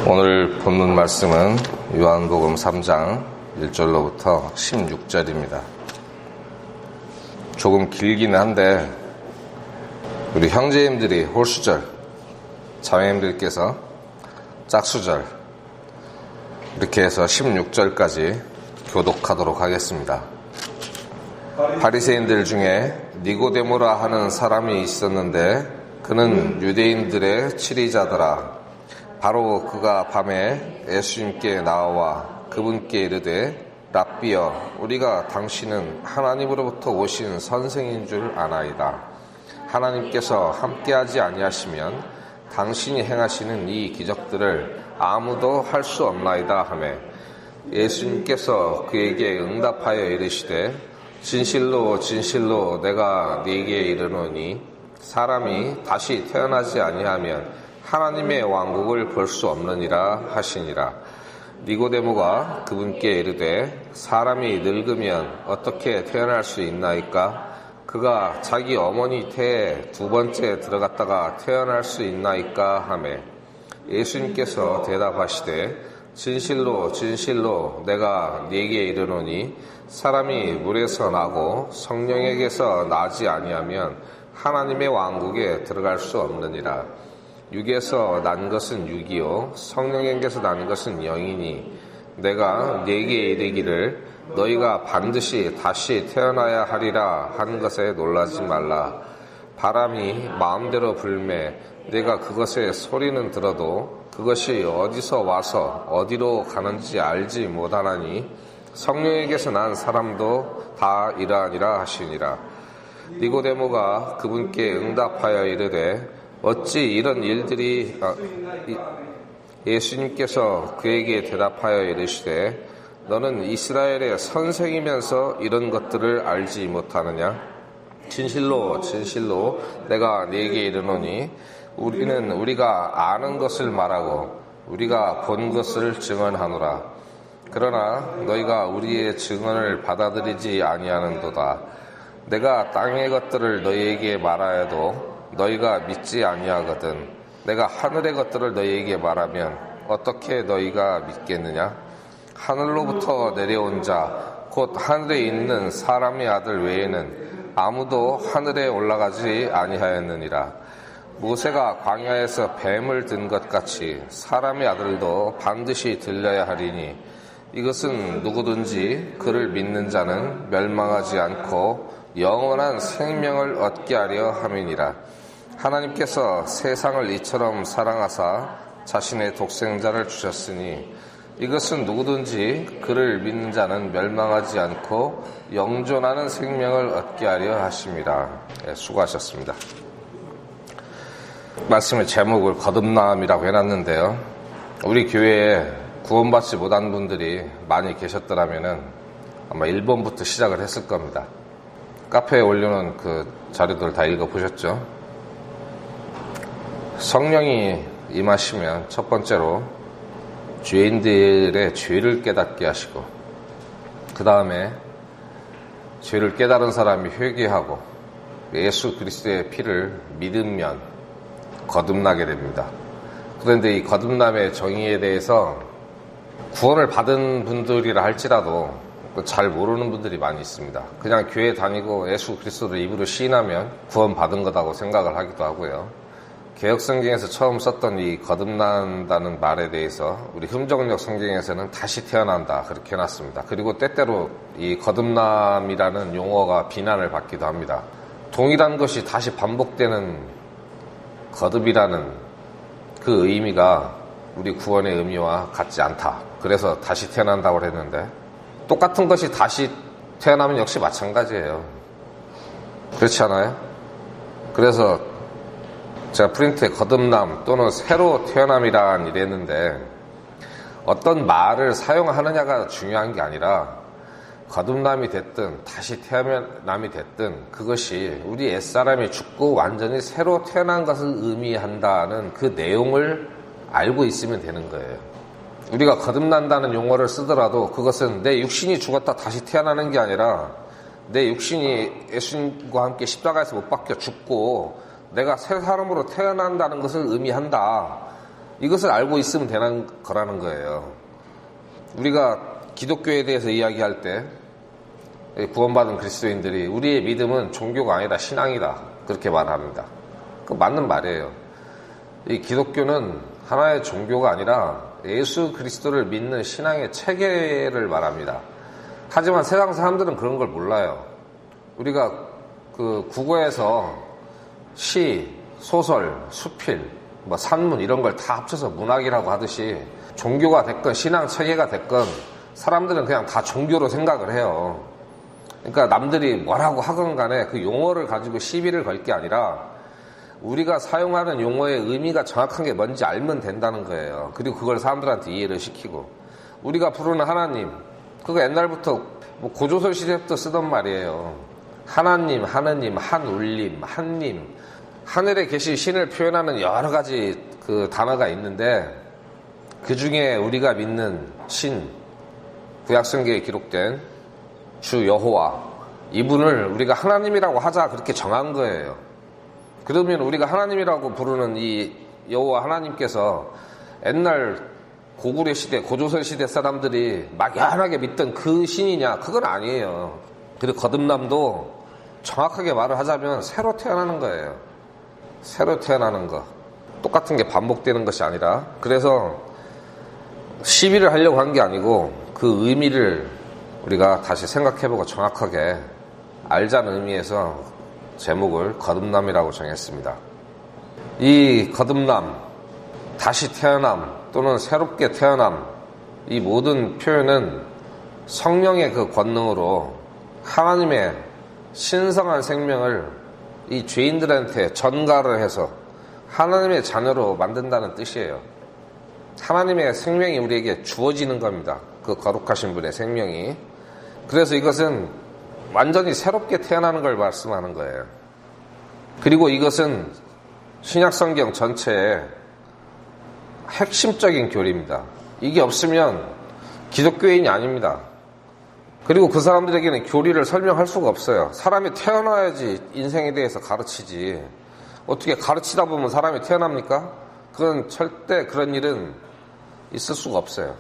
오늘 본문 말씀은 요한복음 3장 1절로부터 16절입니다. 조금 길기는 한데 우리 형제님들이 홀수절, 자매님들께서 짝수절 이렇게 해서 16절까지 교독하도록 하겠습니다. 바리새인들 중에 니고데모라 하는 사람이 있었는데 그는 유대인들의 치리자더라. 바로 그가 밤에 예수님께 나와 그분께 이르되 랍비여, 우리가 당신은 하나님으로부터 오신 선생인 줄 아나이다. 하나님께서 함께하지 아니하시면 당신이 행하시는 이 기적들을 아무도 할 수 없나이다 하매, 예수님께서 그에게 응답하여 이르시되 진실로 진실로 내가 네게 이르노니 사람이 다시 태어나지 아니하면 하나님의 왕국을 볼 수 없느니라 하시니라. 니고데모가 그분께 이르되 사람이 늙으면 어떻게 태어날 수 있나이까? 그가 자기 어머니 태에 두 번째 들어갔다가 태어날 수 있나이까 하매, 예수님께서 대답하시되 진실로 진실로 내가 네게 이르노니 사람이 물에서 나고 성령에게서 나지 아니하면 하나님의 왕국에 들어갈 수 없느니라. 육에서 난 것은 육이요 성령에게서 난 것은 영이니 내가 네게 이르기를 너희가 반드시 다시 태어나야 하리라 한 것에 놀라지 말라. 바람이 마음대로 불매 내가 그것의 소리는 들어도 그것이 어디서 와서 어디로 가는지 알지 못하나니 성령에게서 난 사람도 다 이러하니라 하시니라. 니고데모가 그분께 응답하여 이르되 어찌 이런 일들이 예수님께서 그에게 대답하여 이르시되 너는 이스라엘의 선생이면서 이런 것들을 알지 못하느냐? 진실로 진실로 내가 네게 이르노니 우리는 우리가 아는 것을 말하고 우리가 본 것을 증언하노라. 그러나 너희가 우리의 증언을 받아들이지 아니하는도다. 내가 땅의 것들을 너희에게 말하여도 너희가 믿지 아니하거든. 내가 하늘의 것들을 너희에게 말하면 어떻게 너희가 믿겠느냐? 하늘로부터 내려온 자, 곧 하늘에 있는 사람의 아들 외에는 아무도 하늘에 올라가지 아니하였느니라. 모세가 광야에서 뱀을 든 것 같이 사람의 아들도 반드시 들려야 하리니 이것은 누구든지 그를 믿는 자는 멸망하지 않고 영원한 생명을 얻게 하려 함이니라. 하나님께서 세상을 이처럼 사랑하사 자신의 독생자를 주셨으니 이것은 누구든지 그를 믿는 자는 멸망하지 않고 영존하는 생명을 얻게 하려 하심이라. 수고하셨습니다. 말씀의 제목을 거듭남이라고 해놨는데요. 우리 교회에 구원받지 못한 분들이 많이 계셨더라면 아마 1번부터 시작을 했을 겁니다. 카페에 올려놓은 그 자료들 다 읽어보셨죠? 성령이 임하시면 첫 번째로 죄인들의 죄를 깨닫게 하시고, 그 다음에 죄를 깨달은 사람이 회개하고 예수 그리스도의 피를 믿으면 거듭나게 됩니다. 그런데 이 거듭남의 정의에 대해서 구원을 받은 분들이라 할지라도 잘 모르는 분들이 많이 있습니다. 그냥 교회 다니고 예수 그리스도를 입으로 시인하면 구원 받은 거라고 생각을 하기도 하고요. 개혁성경에서 처음 썼던 이 거듭난다는 말에 대해서 우리 흠정역 성경에서는 다시 태어난다 그렇게 해놨습니다. 그리고 때때로 이 거듭남이라는 용어가 비난을 받기도 합니다. 동일한 것이 다시 반복되는 거듭이라는 그 의미가 우리 구원의 의미와 같지 않다. 그래서 다시 태어난다고 했는데 똑같은 것이 다시 태어나면 역시 마찬가지예요. 그렇지 않아요? 그래서 제가 프린트에 거듭남 또는 새로 태어남이란 이랬는데 어떤 말을 사용하느냐가 중요한 게 아니라 거듭남이 됐든 다시 태어남이 됐든 그것이 우리 옛사람이 죽고 완전히 새로 태어난 것을 의미한다는 그 내용을 알고 있으면 되는 거예요. 우리가 거듭난다는 용어를 쓰더라도 그것은 내 육신이 죽었다 다시 태어나는 게 아니라 내 육신이 예수님과 함께 십자가에서 못 박혀 죽고 내가 새 사람으로 태어난다는 것을 의미한다. 이것을 알고 있으면 되는 거라는 거예요. 우리가 기독교에 대해서 이야기할 때 구원받은 그리스도인들이 우리의 믿음은 종교가 아니다, 신앙이다, 그렇게 말합니다. 그 맞는 말이에요. 이 기독교는 하나의 종교가 아니라 예수 그리스도를 믿는 신앙의 체계를 말합니다. 하지만 세상 사람들은 그런 걸 몰라요. 우리가 그 국어에서 시, 소설, 수필, 산문 이런 걸 다 합쳐서 문학이라고 하듯이 종교가 됐건 신앙 체계가 됐건 사람들은 그냥 다 종교로 생각을 해요. 그러니까 남들이 뭐라고 하건 간에 그 용어를 가지고 시비를 걸 게 아니라 우리가 사용하는 용어의 의미가 정확한 게 뭔지 알면 된다는 거예요. 그리고 그걸 사람들한테 이해를 시키고, 우리가 부르는 하나님, 그거 옛날부터 고조선 시대부터 쓰던 말이에요. 하나님, 하느님, 한울림, 한님, 하늘에 계신 신을 표현하는 여러 가지 그 단어가 있는데, 그 중에 우리가 믿는 신, 구약성경에 기록된 주 여호와, 이분을 우리가 하나님이라고 하자 그렇게 정한 거예요. 그러면 우리가 하나님이라고 부르는 이 여호와 하나님께서 옛날 고구려 시대, 고조선 시대 사람들이 막연하게 믿던 그 신이냐? 그건 아니에요. 그리고 거듭남도 정확하게 말을 하자면 새로 태어나는 거예요. 새로 태어나는 거. 똑같은 게 반복되는 것이 아니라, 그래서 시비를 하려고 한 게 아니고 그 의미를 우리가 다시 생각해보고 정확하게 알자는 의미에서 제목을 거듭남이라고 정했습니다. 이 거듭남, 다시 태어남 또는 새롭게 태어남, 이 모든 표현은 성령의 그 권능으로 하나님의 신성한 생명을 이 죄인들한테 전가를 해서 하나님의 자녀로 만든다는 뜻이에요. 하나님의 생명이 우리에게 주어지는 겁니다. 그 거룩하신 분의 생명이. 그래서 이것은 완전히 새롭게 태어나는 걸 말씀하는 거예요. 그리고 이것은 신약성경 전체의 핵심적인 교리입니다. 이게 없으면 기독교인이 아닙니다. 그리고 그 사람들에게는 교리를 설명할 수가 없어요. 사람이 태어나야지 인생에 대해서 가르치지. 어떻게 가르치다 보면 사람이 태어납니까? 그건 절대 그런 일은 있을 수가 없어요.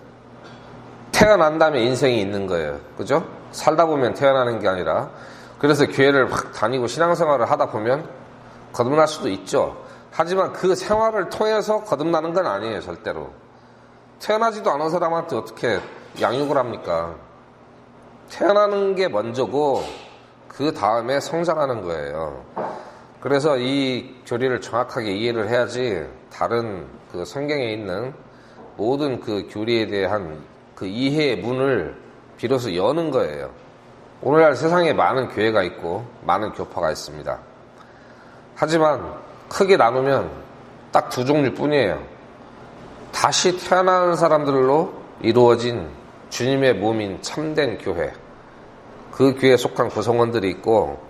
태어난 다음에 인생이 있는 거예요. 그죠? 살다 보면 태어나는 게 아니라. 그래서 교회를 막 다니고 신앙생활을 하다 보면 거듭날 수도 있죠. 하지만 그 생활을 통해서 거듭나는 건 아니에요. 절대로. 태어나지도 않은 사람한테 어떻게 양육을 합니까? 태어나는 게 먼저고 그 다음에 성장하는 거예요. 그래서 이 교리를 정확하게 이해를 해야지 다른 그 성경에 있는 모든 그 교리에 대한 그 이해의 문을 비로소 여는 거예요. 오늘날 세상에 많은 교회가 있고 많은 교파가 있습니다. 하지만 크게 나누면 딱 두 종류뿐이에요. 다시 태어나는 사람들로 이루어진 주님의 몸인 참된 교회, 그 교회에 속한 구성원들이 있고,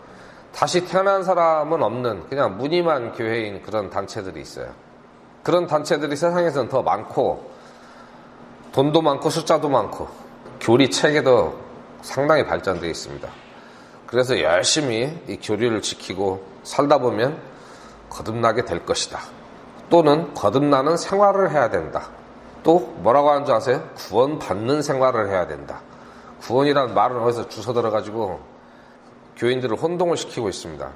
다시 태어난 사람은 없는 그냥 무늬만 교회인 그런 단체들이 있어요. 그런 단체들이 세상에서는 더 많고 돈도 많고 숫자도 많고 교리 체계도 상당히 발전되어 있습니다. 그래서 열심히 이 교리를 지키고 살다 보면 거듭나게 될 것이다. 또는 거듭나는 생활을 해야 된다. 또 뭐라고 하는 줄 아세요? 구원받는 생활을 해야 된다. 구원이라는 말을 어디서 주워 들어가지고 교인들을 혼동을 시키고 있습니다.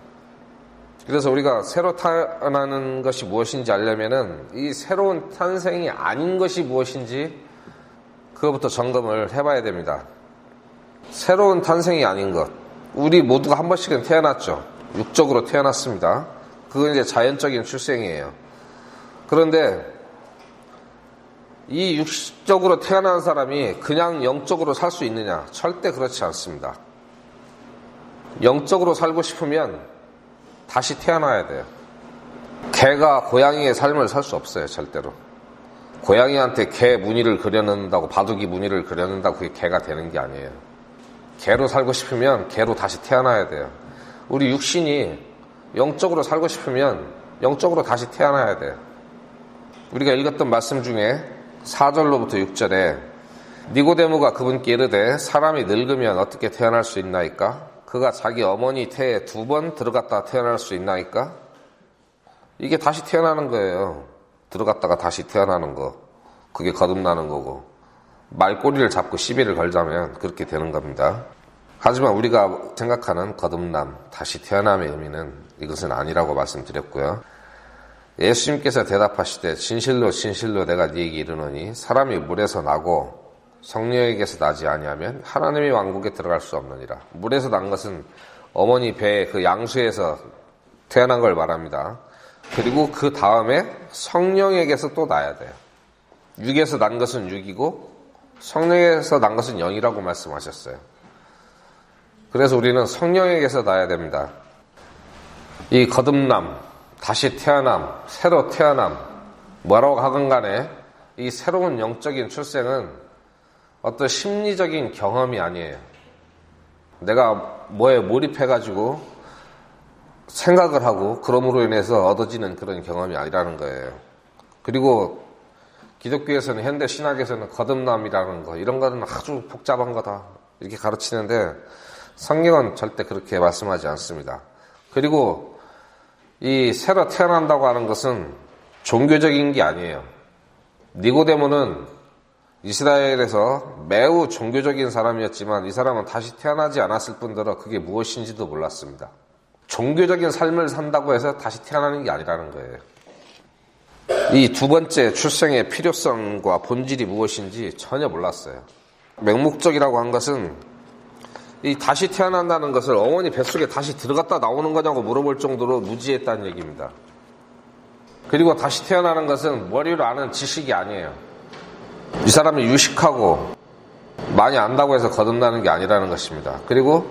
그래서 우리가 새로 태어나는 것이 무엇인지 알려면은 이 새로운 탄생이 아닌 것이 무엇인지 그거부터 점검을 해봐야 됩니다. 새로운 탄생이 아닌 것. 우리 모두가 한 번씩은 태어났죠. 육적으로 태어났습니다. 그건 이제 자연적인 출생이에요. 그런데 이 육적으로 태어난 사람이 그냥 영적으로 살 수 있느냐? 절대 그렇지 않습니다. 영적으로 살고 싶으면 다시 태어나야 돼요. 개가 고양이의 삶을 살 수 없어요. 절대로. 고양이한테 개 무늬를 그려놓는다고, 바둑이 무늬를 그려놓는다고 그게 개가 되는 게 아니에요. 개로 살고 싶으면 개로 다시 태어나야 돼요. 우리 육신이 영적으로 살고 싶으면 영적으로 다시 태어나야 돼요. 우리가 읽었던 말씀 중에 4절로부터 6절에 니고데모가 그분께 이르되 사람이 늙으면 어떻게 태어날 수 있나이까? 그가 자기 어머니 태에 2번 들어갔다 태어날 수 있나이까? 이게 다시 태어나는 거예요. 들어갔다가 다시 태어나는 거, 그게 거듭나는 거고, 말꼬리를 잡고 시비를 걸자면 그렇게 되는 겁니다. 하지만 우리가 생각하는 거듭남, 다시 태어남의 의미는 이것은 아니라고 말씀드렸고요. 예수님께서 대답하시되 진실로 진실로 내가 네게 이르노니 사람이 물에서 나고 성령에게서 나지 아니하면 하나님의 왕국에 들어갈 수 없느니라. 물에서 난 것은 어머니 배에 그 양수에서 태어난 걸 말합니다. 그리고 그 다음에 성령에게서 또 나야 돼요. 육에서 난 것은 육이고 성령에서 난 것은 영이라고 말씀하셨어요. 그래서 우리는 성령에게서 나야 됩니다. 이 거듭남, 다시 태어남, 새로 태어남, 뭐라고 하건 간에 이 새로운 영적인 출생은 어떤 심리적인 경험이 아니에요. 내가 뭐에 몰입해가지고 생각을 하고 그럼으로 인해서 얻어지는 그런 경험이 아니라는 거예요. 그리고 기독교에서는, 현대 신학에서는 거듭남이라는 거, 이런 거는 아주 복잡한 거다 이렇게 가르치는데 성경은 절대 그렇게 말씀하지 않습니다. 그리고 이 새로 태어난다고 하는 것은 종교적인 게 아니에요. 니고데모는 이스라엘에서 매우 종교적인 사람이었지만 이 사람은 다시 태어나지 않았을 뿐더러 그게 무엇인지도 몰랐습니다. 종교적인 삶을 산다고 해서 다시 태어나는 게 아니라는 거예요. 이 두 번째 출생의 필요성과 본질이 무엇인지 전혀 몰랐어요. 맹목적이라고 한 것은 이 다시 태어난다는 것을 어머니 뱃속에 다시 들어갔다 나오는 거냐고 물어볼 정도로 무지했다는 얘기입니다. 그리고 다시 태어나는 것은 머리로 아는 지식이 아니에요. 이 사람이 유식하고 많이 안다고 해서 거듭나는 게 아니라는 것입니다. 그리고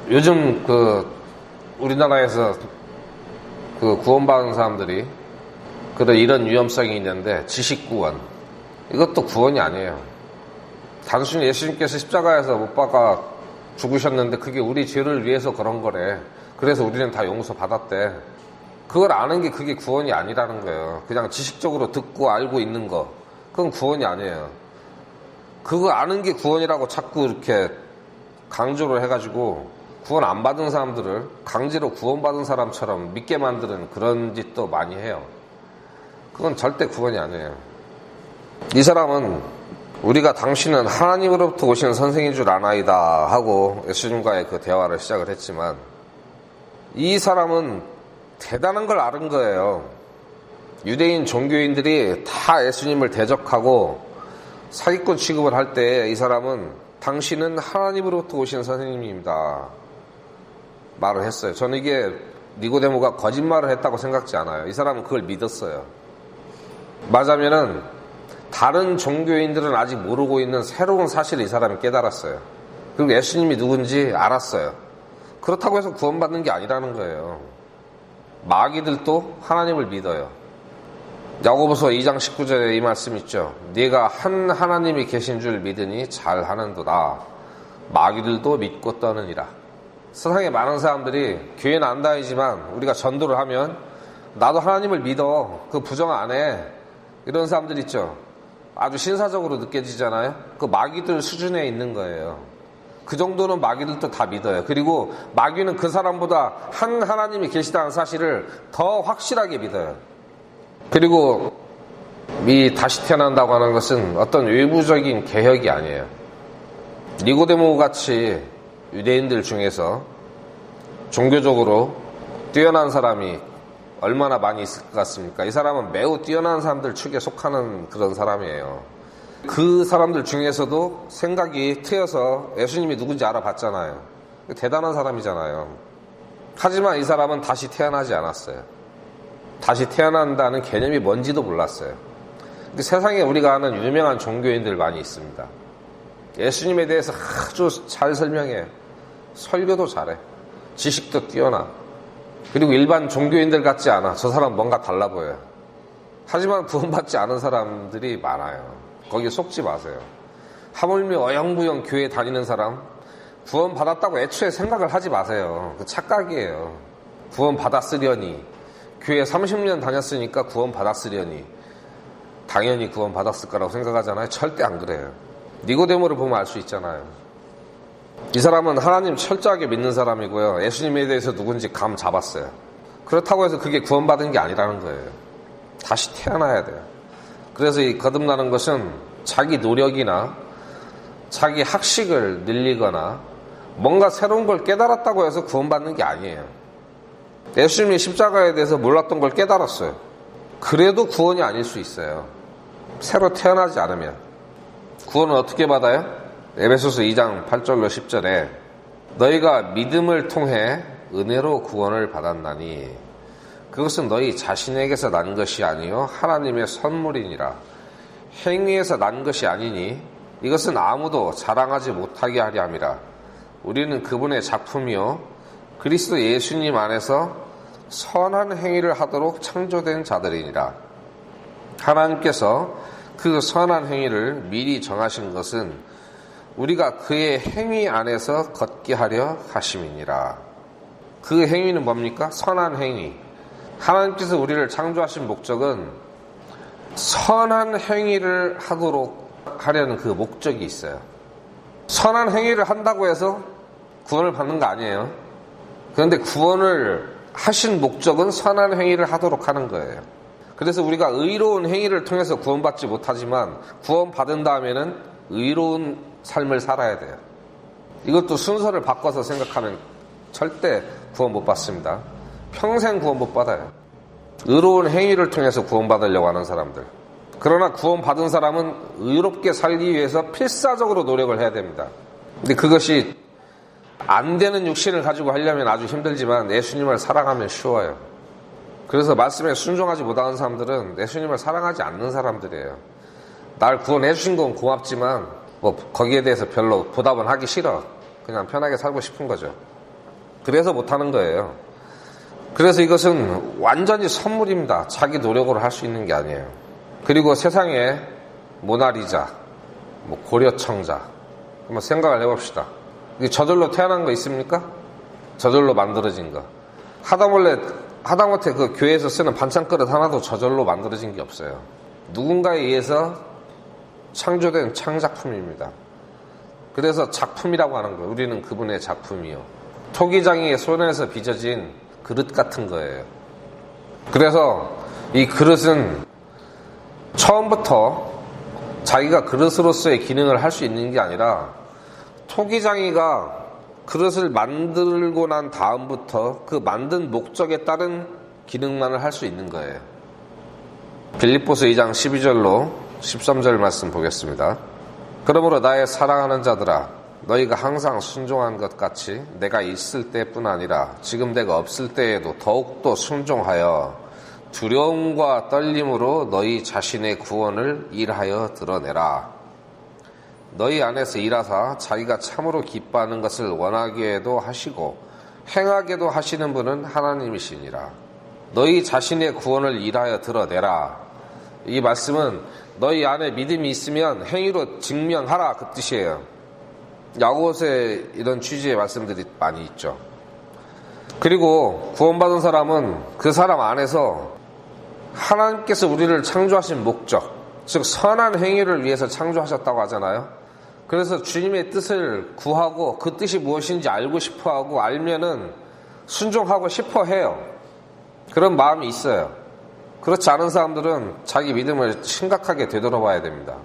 요즘 우리나라에서 구원받은 사람들이 이런 위험성이 있는데 지식 구원, 이것도 구원이 아니에요. 단순히 예수님께서 십자가에서 못 박아 죽으셨는데 그게 우리 죄를 위해서 그런 거래. 그래서 우리는 다 용서 받았대. 그걸 아는 게 그게 구원이 아니라는 거예요. 그냥 지식적으로 듣고 알고 있는 거, 그건 구원이 아니에요. 그거 아는 게 구원이라고 자꾸 이렇게 강조를 해가지고 구원 안 받은 사람들을 강제로 구원받은 사람처럼 믿게 만드는 그런 짓도 많이 해요. 그건 절대 구원이 아니에요. 이 사람은 우리가 당신은 하나님으로부터 오신 선생인 줄 아나이다 하고 예수님과의 그 대화를 시작을 했지만 이 사람은 대단한 걸 아는 거예요. 유대인 종교인들이 다 예수님을 대적하고 사기꾼 취급을 할 때 이 사람은 당신은 하나님으로부터 오신 선생님입니다 말을 했어요. 저는 이게 니고데모가 거짓말을 했다고 생각지 않아요. 이 사람은 그걸 믿었어요. 맞으면은 다른 종교인들은 아직 모르고 있는 새로운 사실을 이 사람이 깨달았어요. 그리고 예수님이 누군지 알았어요. 그렇다고 해서 구원받는 게 아니라는 거예요. 마귀들도 하나님을 믿어요. 야고보서 2장 19절에 이 말씀 있죠. 네가 한 하나님이 계신 줄 믿으니 잘하는도다. 마귀들도 믿고 떠느니라. 세상에 많은 사람들이 교회는 안 다니지만 우리가 전도를 하면 나도 하나님을 믿어, 그 부정 안 해, 이런 사람들 있죠. 아주 신사적으로 느껴지잖아요. 그 마귀들 수준에 있는 거예요. 그 정도는 마귀들도 다 믿어요. 그리고 마귀는 그 사람보다 한 하나님이 계시다는 사실을 더 확실하게 믿어요. 그리고 이 다시 태어난다고 하는 것은 어떤 외부적인 개혁이 아니에요. 니고데모 같이 유대인들 중에서 종교적으로 뛰어난 사람이 얼마나 많이 있을 것 같습니까? 이 사람은 매우 뛰어난 사람들 축에 속하는 그런 사람이에요. 그 사람들 중에서도 생각이 트여서 예수님이 누군지 알아봤잖아요. 대단한 사람이잖아요. 하지만 이 사람은 다시 태어나지 않았어요. 다시 태어난다는 개념이 뭔지도 몰랐어요. 근데 세상에 우리가 아는 유명한 종교인들 많이 있습니다. 예수님에 대해서 아주 잘 설명해요. 설교도 잘해. 지식도 뛰어나. 그리고 일반 종교인들 같지 않아. 저 사람 뭔가 달라 보여요. 하지만 구원받지 않은 사람들이 많아요. 거기에 속지 마세요. 하물며 어영부영 교회 다니는 사람, 구원받았다고 애초에 생각을 하지 마세요. 그 착각이에요. 구원받았으려니, 교회 30년 다녔으니까 구원받았으려니 당연히 구원받았을 거라고 생각하잖아요. 절대 안 그래요. 니고데모를 보면 알 수 있잖아요. 이 사람은 하나님 철저하게 믿는 사람이고요. 예수님에 대해서 누군지 감 잡았어요. 그렇다고 해서 그게 구원받은 게 아니라는 거예요. 다시 태어나야 돼요. 그래서 이 거듭나는 것은 자기 노력이나 자기 학식을 늘리거나 뭔가 새로운 걸 깨달았다고 해서 구원받는 게 아니에요. 예수님이 십자가에 대해서 몰랐던 걸 깨달았어요. 그래도 구원이 아닐 수 있어요. 새로 태어나지 않으면. 구원은 어떻게 받아요? 에베소서 2장 8절로 10절에 너희가 믿음을 통해 은혜로 구원을 받았나니 그것은 너희 자신에게서 난 것이 아니요 하나님의 선물이니라. 행위에서 난 것이 아니니 이것은 아무도 자랑하지 못하게 하려 함이라. 우리는 그분의 작품이요 그리스도 예수님 안에서 선한 행위를 하도록 창조된 자들이니라. 하나님께서 그 선한 행위를 미리 정하신 것은 우리가 그의 행위 안에서 걷게 하려 하심이니라. 그 행위는 뭡니까? 선한 행위. 하나님께서 우리를 창조하신 목적은 선한 행위를 하도록 하려는 그 목적이 있어요. 선한 행위를 한다고 해서 구원을 받는 거 아니에요. 그런데 구원을 하신 목적은 선한 행위를 하도록 하는 거예요. 그래서 우리가 의로운 행위를 통해서 구원받지 못하지만 구원받은 다음에는 의로운 삶을 살아야 돼요. 이것도 순서를 바꿔서 생각하면 절대 구원 못 받습니다. 평생 구원 못 받아요. 의로운 행위를 통해서 구원받으려고 하는 사람들. 그러나 구원받은 사람은 의롭게 살기 위해서 필사적으로 노력을 해야 됩니다. 근데 그것이 안 되는 육신을 가지고 하려면 아주 힘들지만 예수님을 사랑하면 쉬워요. 그래서 말씀에 순종하지 못하는 사람들은 예수님을 사랑하지 않는 사람들이에요. 날 구원해 주신 건 고맙지만 거기에 대해서 별로 보답은 하기 싫어. 그냥 편하게 살고 싶은 거죠. 그래서 못하는 거예요. 그래서 이것은 완전히 선물입니다. 자기 노력으로 할 수 있는 게 아니에요. 그리고 세상에 모나리자, 고려청자 한번 생각을 해봅시다. 이게 저절로 태어난 거 있습니까? 저절로 만들어진 거. 하다못해 그 교회에서 쓰는 반찬 그릇 하나도 저절로 만들어진 게 없어요. 누군가에 의해서 창조된 창작품입니다. 그래서 작품이라고 하는 거예요. 우리는 그분의 작품이요. 토기장이의 손에서 빚어진 그릇 같은 거예요. 그래서 이 그릇은 처음부터 자기가 그릇으로서의 기능을 할 수 있는 게 아니라 토기장이가 그릇을 만들고 난 다음부터 그 만든 목적에 따른 기능만을 할 수 있는 거예요. 빌립보서 2장 12절로 13절 말씀 보겠습니다. 그러므로 나의 사랑하는 자들아 너희가 항상 순종한 것 같이 내가 있을 때뿐 아니라 지금 내가 없을 때에도 더욱더 순종하여 두려움과 떨림으로 너희 자신의 구원을 일하여 드러내라. 너희 안에서 일하사 자기가 참으로 기뻐하는 것을 원하게도 하시고 행하게도 하시는 분은 하나님이시니라. 너희 자신의 구원을 일하여 드러내라. 이 말씀은 너희 안에 믿음이 있으면 행위로 증명하라 그 뜻이에요. 야고보서에 이런 취지의 말씀들이 많이 있죠. 그리고 구원받은 사람은 그 사람 안에서 하나님께서 우리를 창조하신 목적, 즉 선한 행위를 위해서 창조하셨다고 하잖아요. 그래서 주님의 뜻을 구하고 그 뜻이 무엇인지 알고 싶어하고 알면은 순종하고 싶어 해요. 그런 마음이 있어요. 그렇지 않은 사람들은 자기 믿음을 심각하게 되돌아봐야 됩니다.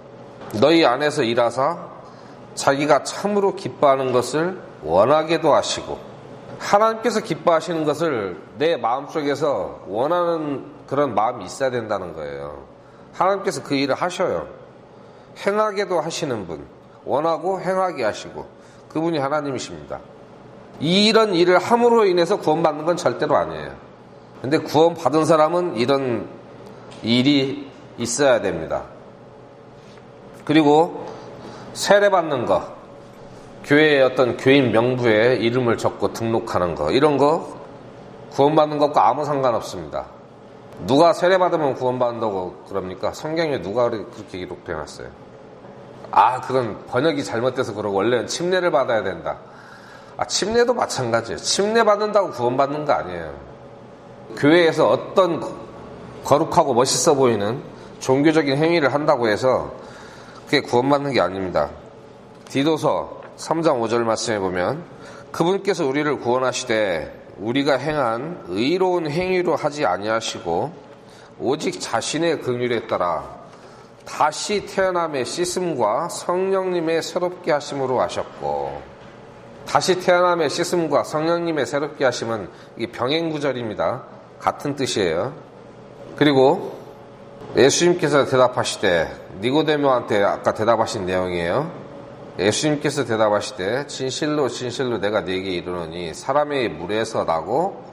너희 안에서 일하사 자기가 참으로 기뻐하는 것을 원하게도 하시고 하나님께서 기뻐하시는 것을 내 마음속에서 원하는 그런 마음이 있어야 된다는 거예요. 하나님께서 그 일을 하셔요. 행하게도 하시는 분, 원하고 행하게 하시고 그분이 하나님이십니다. 이런 일을 함으로 인해서 구원받는 건 절대로 아니에요. 근데 구원받은 사람은 이런 일이 있어야 됩니다. 그리고 세례받는 거, 교회의 어떤 교인 명부에 이름을 적고 등록하는 거, 이런 거 구원받는 것과 아무 상관없습니다. 누가 세례받으면 구원받는다고 그럽니까? 성경에 누가 그렇게 기록되어 놨어요? 그건 번역이 잘못돼서 그러고 원래는 침례를 받아야 된다. 침례도 마찬가지예요. 침례 받는다고 구원받는 거 아니에요. 교회에서 어떤 거룩하고 멋있어 보이는 종교적인 행위를 한다고 해서 그게 구원받는 게 아닙니다. 디도서 3장 5절 말씀해 보면 그분께서 우리를 구원하시되 우리가 행한 의로운 행위로 하지 아니하시고 오직 자신의 긍휼에 따라 다시 태어남의 씻음과 성령님의 새롭게 하심으로 하셨고, 다시 태어남의 씻음과 성령님의 새롭게 하심은 이게 병행구절입니다. 같은 뜻이에요. 그리고 예수님께서 대답하시되, 니고데모한테 아까 대답하신 내용이에요. 예수님께서 대답하시되 진실로 진실로 내가 네게 이르노니 사람의 물에서 나고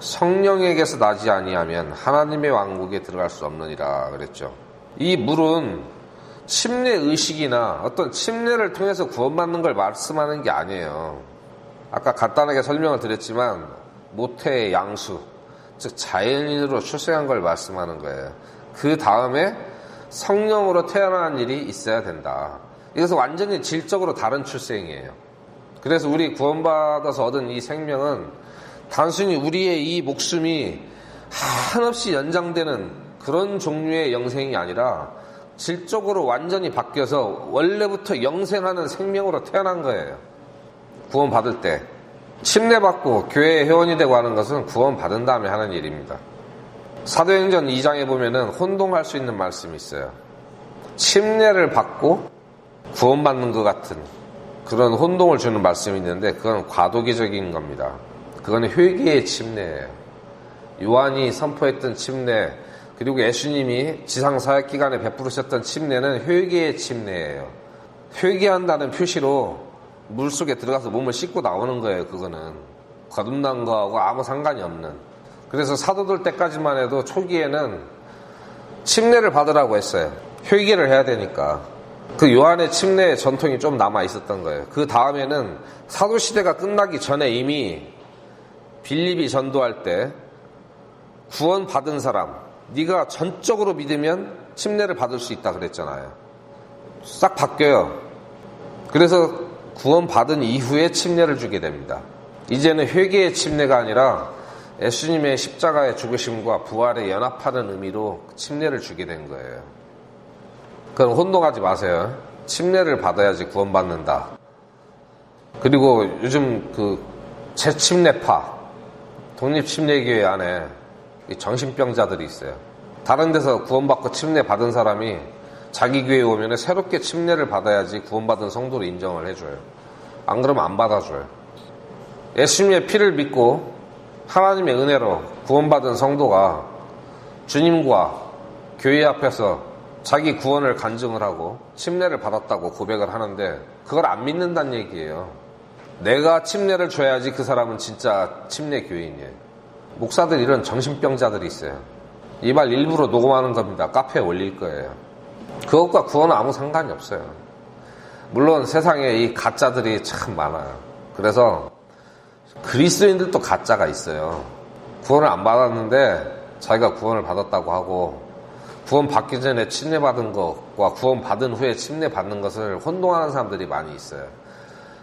성령에게서 나지 아니하면 하나님의 왕국에 들어갈 수 없느니라 그랬죠. 이 물은 침례 의식이나 어떤 침례를 통해서 구원받는 걸 말씀하는 게 아니에요. 아까 간단하게 설명을 드렸지만 모태의 양수, 즉 자연인으로 출생한 걸 말씀하는 거예요. 그 다음에 성령으로 태어나는 일이 있어야 된다. 이것은 완전히 질적으로 다른 출생이에요. 그래서 우리 구원받아서 얻은 이 생명은 단순히 우리의 이 목숨이 한없이 연장되는 그런 종류의 영생이 아니라 질적으로 완전히 바뀌어서 원래부터 영생하는 생명으로 태어난 거예요. 구원받을 때 침례받고 교회의 회원이 되고 하는 것은 구원받은 다음에 하는 일입니다. 사도행전 2장에 보면은 혼동할 수 있는 말씀이 있어요. 침례를 받고 구원받는 것 같은 그런 혼동을 주는 말씀이 있는데, 그건 과도기적인 겁니다. 그건 회개의 침례예요. 요한이 선포했던 침례, 그리고 예수님이 지상사역 기간에 베푸셨던 침례는 회개의 침례예요. 회개한다는 표시로 물속에 들어가서 몸을 씻고 나오는 거예요. 그거는 거듭난 거하고 아무 상관이 없는. 그래서 사도들 때까지만 해도 초기에는 침례를 받으라고 했어요. 회개를 해야 되니까. 그 요한의 침례의 전통이 좀 남아 있었던 거예요. 그 다음에는 사도시대가 끝나기 전에 이미 빌립이 전도할 때 구원받은 사람, 네가 전적으로 믿으면 침례를 받을 수 있다 그랬잖아요. 싹 바뀌어요. 그래서 구원받은 이후에 침례를 주게 됩니다. 이제는 회개의 침례가 아니라 예수님의 십자가의 죽으심과 부활에 연합하는 의미로 침례를 주게 된 거예요. 그건 혼동하지 마세요. 침례를 받아야지 구원받는다. 그리고 요즘 그 재침례파, 독립침례교회 안에 정신병자들이 있어요. 다른 데서 구원받고 침례 받은 사람이 자기 교회에 오면 새롭게 침례를 받아야지 구원받은 성도로 인정을 해줘요. 안 그러면 안 받아줘요. 예수님의 피를 믿고 하나님의 은혜로 구원받은 성도가 주님과 교회 앞에서 자기 구원을 간증을 하고 침례를 받았다고 고백을 하는데, 그걸 안 믿는다는 얘기예요. 내가 침례를 줘야지 그 사람은 진짜 침례 교인이에요. 목사들 이런 정신병자들이 있어요. 이 말 일부러 녹음하는 겁니다. 카페에 올릴 거예요. 그것과 구원은 아무 상관이 없어요. 물론 세상에 이 가짜들이 참 많아요. 그래서 그리스도인들도 가짜가 있어요. 구원을 안 받았는데 자기가 구원을 받았다고 하고, 구원 받기 전에 침례받은 것과 구원 받은 후에 침례받는 것을 혼동하는 사람들이 많이 있어요.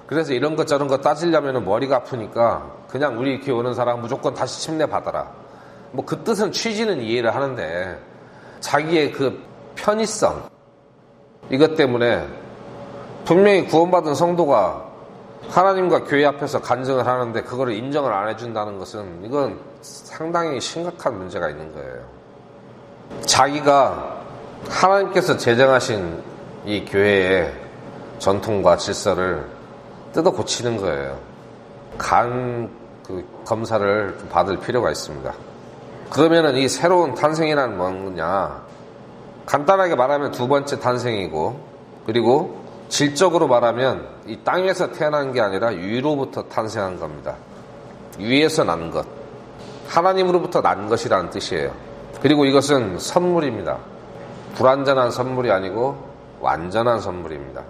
그래서 이런 것 저런 거 따지려면 머리가 아프니까 그냥 우리 교회 오는 사람 무조건 다시 침례받아라. 뭐 그 뜻은 취지는 이해를 하는데, 자기의 그 편의성, 이것 때문에 분명히 구원받은 성도가 하나님과 교회 앞에서 간증을 하는데 그거를 인정을 안 해준다는 것은, 이건 상당히 심각한 문제가 있는 거예요. 자기가 하나님께서 제정하신 이 교회의 전통과 질서를 뜯어 고치는 거예요. 검사를 좀 받을 필요가 있습니다. 그러면은 이 새로운 탄생이란 뭐냐? 간단하게 말하면 두 번째 탄생이고, 그리고 질적으로 말하면 이 땅에서 태어난 게 아니라 위로부터 탄생한 겁니다. 위에서 난 것, 하나님으로부터 난 것이라는 뜻이에요. 그리고 이것은 선물입니다. 불완전한 선물이 아니고 완전한 선물입니다.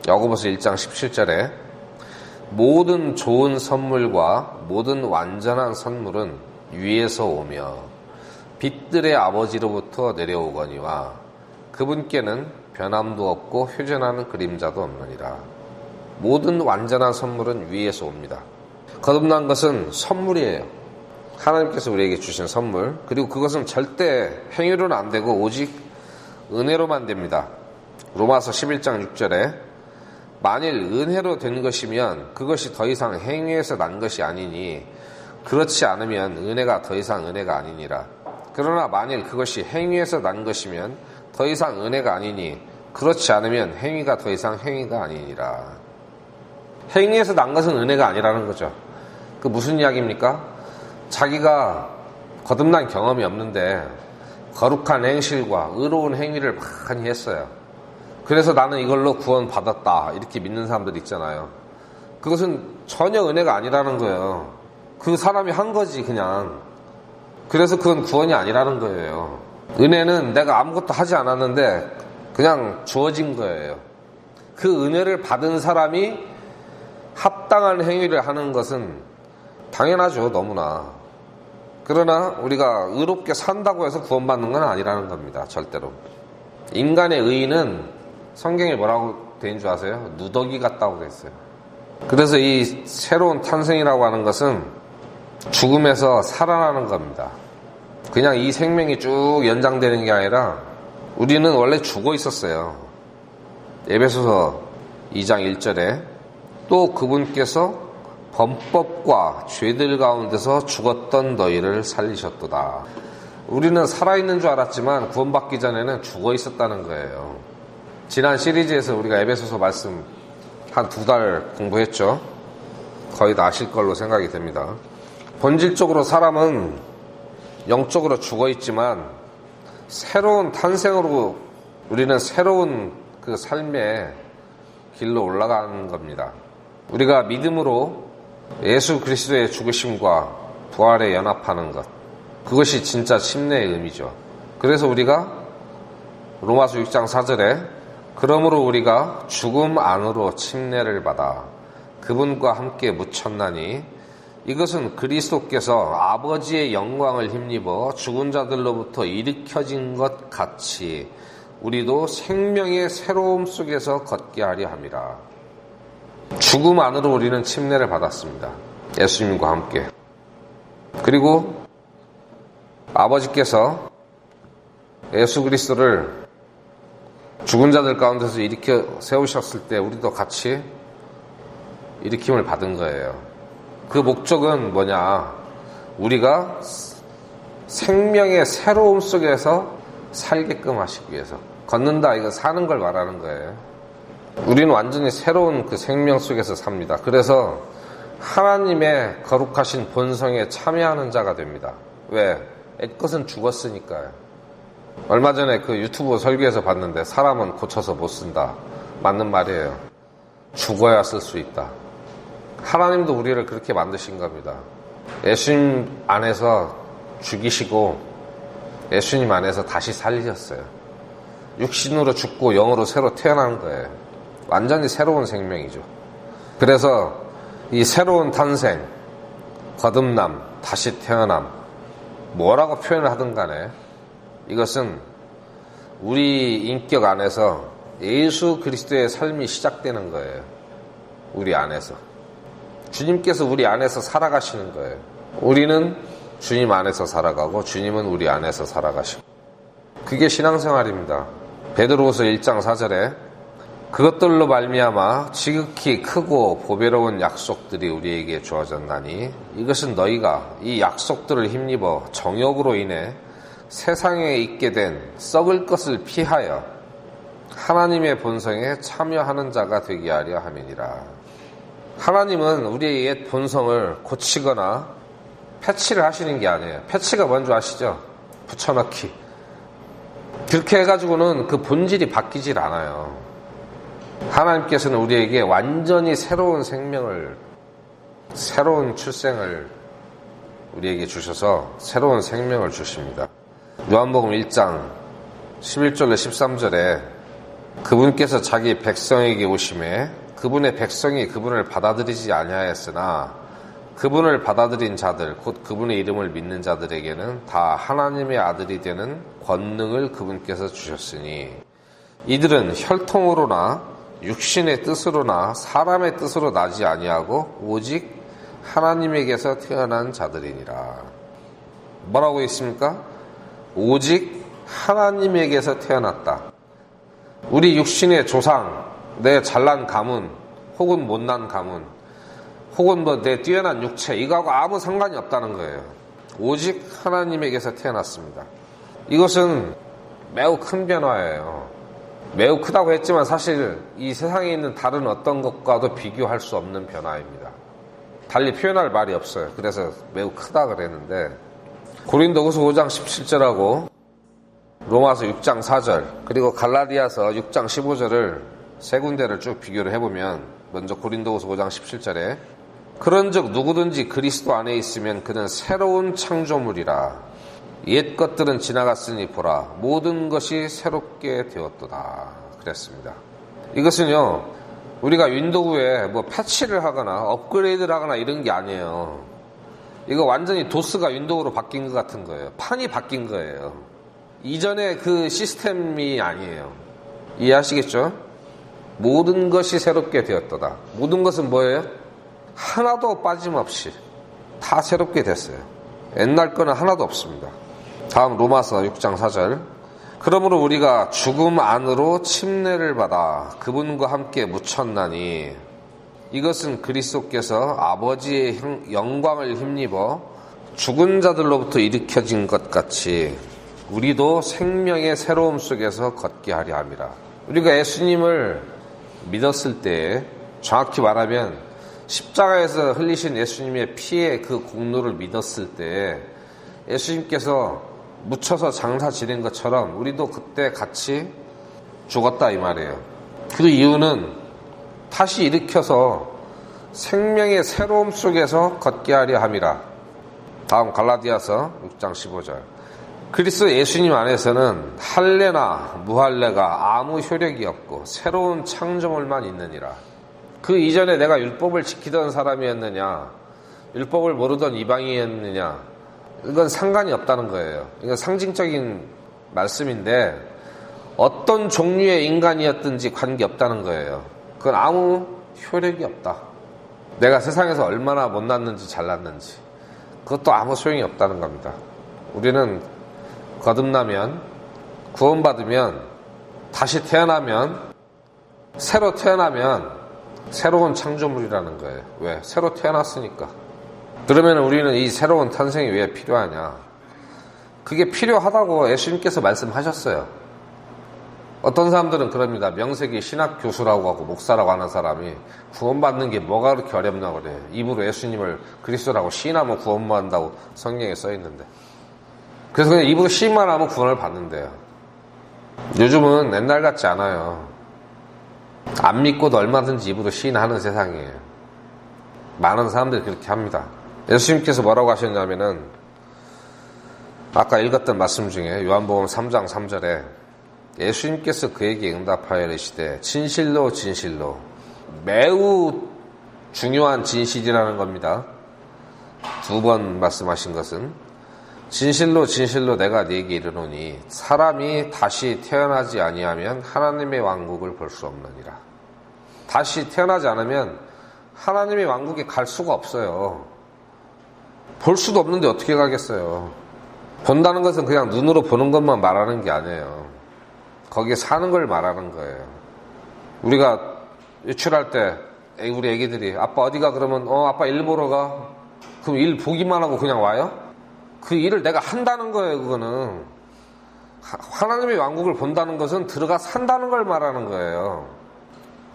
야고보서 1장 17절에 모든 좋은 선물과 모든 완전한 선물은 위에서 오며 빛들의 아버지로부터 내려오거니와 그분께는 변함도 없고 휴전하는 그림자도 없느니라. 모든 완전한 선물은 위에서 옵니다. 거듭난 것은 선물이에요. 하나님께서 우리에게 주신 선물, 그리고 그것은 절대 행위로는 안 되고 오직 은혜로만 됩니다. 로마서 11장 6절에 만일 은혜로 된 것이면 그것이 더 이상 행위에서 난 것이 아니니 그렇지 않으면 은혜가 더 이상 은혜가 아니니라. 그러나 만일 그것이 행위에서 난 것이면 더 이상 은혜가 아니니 그렇지 않으면 행위가 더 이상 행위가 아니니라. 행위에서 난 것은 은혜가 아니라는 거죠. 그 무슨 이야기입니까? 자기가 거듭난 경험이 없는데 거룩한 행실과 의로운 행위를 많이 했어요. 그래서 나는 이걸로 구원받았다 이렇게 믿는 사람들 있잖아요. 그것은 전혀 은혜가 아니라는 거예요. 그 사람이 한 거지 그냥. 그래서 그건 구원이 아니라는 거예요. 은혜는 내가 아무것도 하지 않았는데 그냥 주어진 거예요. 그 은혜를 받은 사람이 합당한 행위를 하는 것은 당연하죠, 너무나. 그러나 우리가 의롭게 산다고 해서 구원받는 건 아니라는 겁니다, 절대로. 인간의 의의는 성경에 뭐라고 되는 줄 아세요? 누더기 같다고 돼 있어요. 그래서 이 새로운 탄생이라고 하는 것은 죽음에서 살아나는 겁니다. 그냥 이 생명이 쭉 연장되는 게 아니라 우리는 원래 죽어 있었어요. 에베소서 2장 1절에 또 그분께서 범법과 죄들 가운데서 죽었던 너희를 살리셨도다. 우리는 살아있는 줄 알았지만 구원받기 전에는 죽어 있었다는 거예요. 지난 시리즈에서 우리가 에베소서 말씀 한 2달 공부했죠. 거의 다 아실 걸로 생각이 됩니다. 본질적으로 사람은 영적으로 죽어 있지만 새로운 탄생으로 우리는 새로운 그 삶의 길로 올라가는 겁니다. 우리가 믿음으로 예수 그리스도의 죽으심과 부활에 연합하는 것, 그것이 진짜 침례의 의미죠. 그래서 우리가 로마서 6장 4절에 그러므로 우리가 죽음 안으로 침례를 받아 그분과 함께 묻혔나니 이것은 그리스도께서 아버지의 영광을 힘입어 죽은 자들로부터 일으켜진 것 같이 우리도 생명의 새로움 속에서 걷게 하려 함이라. 죽음 안으로 우리는 침례를 받았습니다. 예수님과 함께. 그리고 아버지께서 예수 그리스도를 죽은 자들 가운데서 일으켜 세우셨을 때 우리도 같이 일으킴을 받은 거예요. 그 목적은 뭐냐? 우리가 생명의 새로움 속에서 살게끔 하시기 위해서. 걷는다, 이거 사는 걸 말하는 거예요. 우리는 완전히 새로운 그 생명 속에서 삽니다. 그래서 하나님의 거룩하신 본성에 참여하는 자가 됩니다. 왜? 애것은 죽었으니까요. 얼마 전에 그 유튜브 설교에서 봤는데 사람은 고쳐서 못 쓴다. 맞는 말이에요. 죽어야 쓸 수 있다. 하나님도 우리를 그렇게 만드신 겁니다. 예수님 안에서 죽이시고 예수님 안에서 다시 살리셨어요. 육신으로 죽고 영으로 새로 태어난 거예요. 완전히 새로운 생명이죠. 그래서 이 새로운 탄생, 거듭남, 다시 태어남, 뭐라고 표현을 하든 간에 이것은 우리 인격 안에서 예수 그리스도의 삶이 시작되는 거예요. 우리 안에서. 주님께서 우리 안에서 살아가시는 거예요. 우리는 주님 안에서 살아가고 주님은 우리 안에서 살아가시고. 그게 신앙생활입니다. 베드로후서 1장 4절에 그것들로 말미암아 지극히 크고 보배로운 약속들이 우리에게 주어졌나니 이것은 너희가 이 약속들을 힘입어 정욕으로 인해 세상에 있게 된 썩을 것을 피하여 하나님의 본성에 참여하는 자가 되게 하려 함이니라. 하나님은 우리의 옛 본성을 고치거나 패치를 하시는 게 아니에요. 패치가 뭔지 아시죠? 붙여넣기. 그렇게 해가지고는 그 본질이 바뀌질 않아요. 하나님께서는 우리에게 완전히 새로운 생명을, 새로운 출생을 우리에게 주셔서 새로운 생명을 주십니다. 요한복음 1장 11절로 13절에 그분께서 자기 백성에게 오심에 그분의 백성이 그분을 받아들이지 아니하였으나 그분을 받아들인 자들 곧 그분의 이름을 믿는 자들에게는 다 하나님의 아들이 되는 권능을 그분께서 주셨으니 이들은 혈통으로나 육신의 뜻으로나 사람의 뜻으로 나지 아니하고 오직 하나님에게서 태어난 자들이니라. 뭐라고 있습니까? 오직 하나님에게서 태어났다. 우리 육신의 조상, 내 잘난 가문 혹은 못난 가문 혹은 뭐 내 뛰어난 육체, 이거하고 아무 상관이 없다는 거예요. 오직 하나님에게서 태어났습니다. 이것은 매우 큰 변화예요. 매우 크다고 했지만 사실 이 세상에 있는 다른 어떤 것과도 비교할 수 없는 변화입니다. 달리 표현할 말이 없어요. 그래서 매우 크다 그랬는데, 고린도후서 5장 17절하고 로마서 6장 4절 그리고 갈라디아서 6장 15절을 세 군데를 쭉 비교를 해보면, 먼저 고린도후서 5장 17절에 그런즉 누구든지 그리스도 안에 있으면 그는 새로운 창조물이라. 옛 것들은 지나갔으니 보라 모든 것이 새롭게 되었도다 그랬습니다. 이것은요, 우리가 윈도우에 뭐 패치를 하거나 업그레이드를 하거나 이런 게 아니에요. 이거 완전히 도스가 윈도우로 바뀐 것 같은 거예요. 판이 바뀐 거예요. 이전에 그 시스템이 아니에요. 이해하시겠죠? 모든 것이 새롭게 되었도다. 모든 것은 뭐예요? 하나도 빠짐없이 다 새롭게 됐어요. 옛날 거는 하나도 없습니다. 다음 로마서 6장 4절 그러므로 우리가 죽음 안으로 침례를 받아 그분과 함께 묻혔나니 이것은 그리스도께서 아버지의 영광을 힘입어 죽은 자들로부터 일으켜진 것 같이 우리도 생명의 새로움 속에서 걷게 하려 함이라. 우리가 예수님을 믿었을 때, 정확히 말하면 십자가에서 흘리신 예수님의 피의 그 공로를 믿었을 때 예수님께서 묻혀서 장사 지낸 것처럼 우리도 그때 같이 죽었다 이 말이에요. 그 이유는 다시 일으켜서 생명의 새로움 속에서 걷게 하려 함이라. 다음 갈라디아서 6장 15절 그리스도 예수님 안에서는 할례나 무할례가 아무 효력이 없고 새로운 창조물만 있느니라. 그 이전에 내가 율법을 지키던 사람이었느냐, 율법을 모르던 이방인이었느냐, 이건 상관이 없다는 거예요. 이건 상징적인 말씀인데 어떤 종류의 인간이었든지 관계없다는 거예요. 그건 아무 효력이 없다. 내가 세상에서 얼마나 못났는지 잘났는지 그것도 아무 소용이 없다는 겁니다. 우리는 거듭나면, 구원받으면, 다시 태어나면, 새로 태어나면 새로운 창조물이라는 거예요. 왜? 새로 태어났으니까. 그러면 우리는 이 새로운 탄생이 왜 필요하냐? 그게 필요하다고 예수님께서 말씀하셨어요. 어떤 사람들은 그럽니다. 명색이 신학 교수라고 하고 목사라고 하는 사람이 구원받는 게 뭐가 그렇게 어렵나 그래. 입으로 예수님을 그리스도라고 시인하면 구원받는다고 성경에 써있는데. 그래서 그냥 입으로 시인만 하면 구원을 받는데요. 요즘은 옛날 같지 않아요. 안 믿고도 얼마든지 입으로 시인하는 세상이에요. 많은 사람들이 그렇게 합니다. 예수님께서 뭐라고 하셨냐면은 아까 읽었던 말씀 중에 요한복음 3장 3절에 예수님께서 그에게 응답하여 이르시되 진실로 진실로, 매우 중요한 진실이라는 겁니다. 두 번 말씀하신 것은 진실로 진실로 내가 네게 이르노니 사람이 다시 태어나지 아니하면 하나님의 왕국을 볼 수 없느니라. 다시 태어나지 않으면 하나님의 왕국에 갈 수가 없어요. 볼 수도 없는데 어떻게 가겠어요. 본다는 것은 그냥 눈으로 보는 것만 말하는 게 아니에요. 거기에 사는 걸 말하는 거예요. 우리가 외출할 때 우리 애기들이 아빠 어디가 그러면 아빠 일 보러 가. 그럼 일 보기만 하고 그냥 와요? 그 일을 내가 한다는 거예요. 그거는 하나님의 왕국을 본다는 것은 들어가 산다는 걸 말하는 거예요.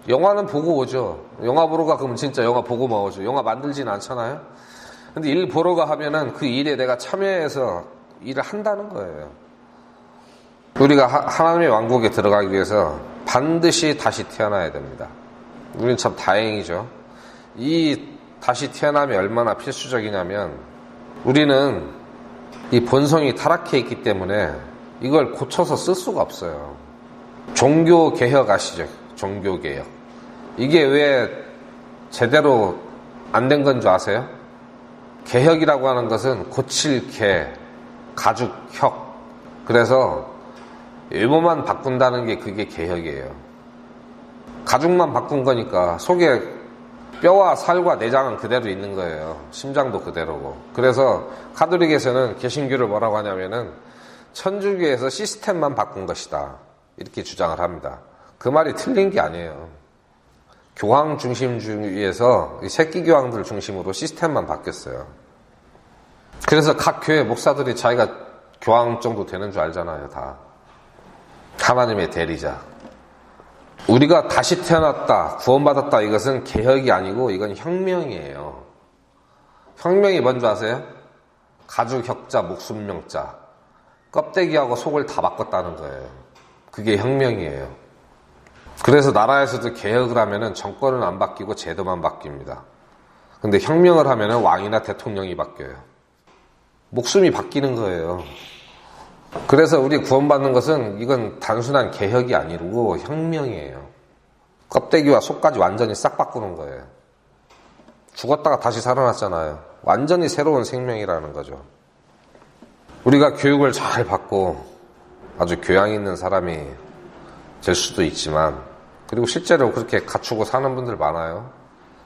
영화는 보고 오죠. 영화 보러 가 그러면 진짜 영화 보고만 오죠. 영화 만들진 않잖아요. 근데 일 보러 가 하면은 그 일에 내가 참여해서 일을 한다는 거예요. 우리가 하나님의 왕국에 들어가기 위해서 반드시 다시 태어나야 됩니다. 우리는 참 다행이죠. 이 다시 태어남이 얼마나 필수적이냐면 우리는 이 본성이 타락해 있기 때문에 이걸 고쳐서 쓸 수가 없어요. 종교 개혁 아시죠? 종교 개혁. 이게 왜 제대로 안 된 건 줄 아세요? 개혁이라고 하는 것은 고칠 개, 가죽 혁. 그래서 외모만 바꾼다는 게 그게 개혁이에요. 가죽만 바꾼 거니까 속에 뼈와 살과 내장은 그대로 있는 거예요. 심장도 그대로고. 그래서 가톨릭에서는 개신교를 뭐라고 하냐면은 천주교에서 시스템만 바꾼 것이다. 이렇게 주장을 합니다. 그 말이 틀린 게 아니에요. 교황 중심주의에서 새끼 교황들 중심으로 시스템만 바뀌었어요. 그래서 각 교회 목사들이 자기가 교황 정도 되는 줄 알잖아요. 다 하나님의 대리자. 우리가 다시 태어났다, 구원받았다, 이것은 개혁이 아니고 이건 혁명이에요. 혁명이 뭔지 아세요? 가죽 혁자, 목숨 명자. 껍데기하고 속을 다 바꿨다는 거예요. 그게 혁명이에요. 그래서 나라에서도 개혁을 하면은 정권은 안 바뀌고 제도만 바뀝니다. 근데 혁명을 하면은 왕이나 대통령이 바뀌어요. 목숨이 바뀌는 거예요. 그래서 우리 구원받는 것은 이건 단순한 개혁이 아니고 혁명이에요. 껍데기와 속까지 완전히 싹 바꾸는 거예요. 죽었다가 다시 살아났잖아요. 완전히 새로운 생명이라는 거죠. 우리가 교육을 잘 받고 아주 교양 있는 사람이 될 수도 있지만, 그리고 실제로 그렇게 갖추고 사는 분들 많아요.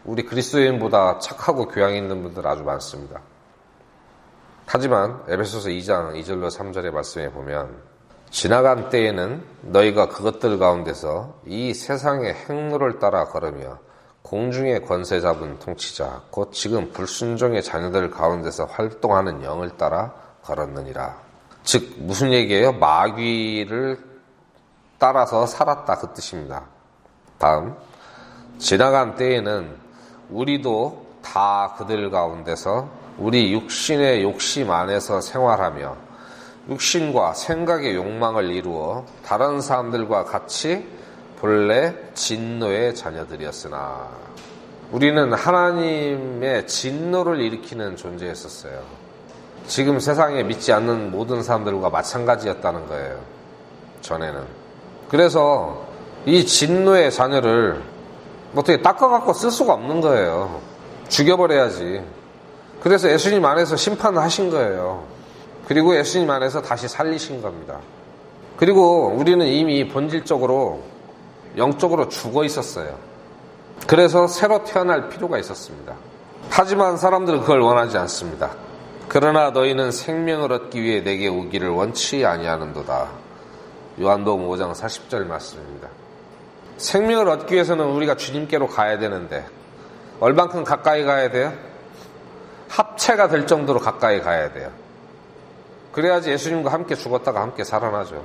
우리 그리스도인보다 착하고 교양 있는 분들 아주 많습니다. 하지만 에베소서 2장 2절로 3절의 말씀에 보면, 지나간 때에는 너희가 그것들 가운데서 이 세상의 행로를 따라 걸으며 공중의 권세 잡은 통치자 곧 지금 불순종의 자녀들 가운데서 활동하는 영을 따라 걸었느니라. 즉 무슨 얘기예요? 마귀를 따라서 살았다, 그 뜻입니다. 다음, 지나간 때에는 우리도 다 그들 가운데서 우리 육신의 욕심 안에서 생활하며 육신과 생각의 욕망을 이루어 다른 사람들과 같이 본래 진노의 자녀들이었으나, 우리는 하나님의 진노를 일으키는 존재였었어요. 지금 세상에 믿지 않는 모든 사람들과 마찬가지였다는 거예요, 전에는. 그래서 이 진노의 자녀를 어떻게 닦아갖고 쓸 수가 없는 거예요. 죽여버려야지. 그래서 예수님 안에서 심판을 하신 거예요. 그리고 예수님 안에서 다시 살리신 겁니다. 그리고 우리는 이미 본질적으로 영적으로 죽어 있었어요. 그래서 새로 태어날 필요가 있었습니다. 하지만 사람들은 그걸 원하지 않습니다. 그러나 너희는 생명을 얻기 위해 내게 오기를 원치 아니하는도다. 요한복음 5장 40절 말씀입니다. 생명을 얻기 위해서는 우리가 주님께로 가야 되는데 얼만큼 가까이 가야 돼요? 합체가 될 정도로 가까이 가야 돼요. 그래야지 예수님과 함께 죽었다가 함께 살아나죠.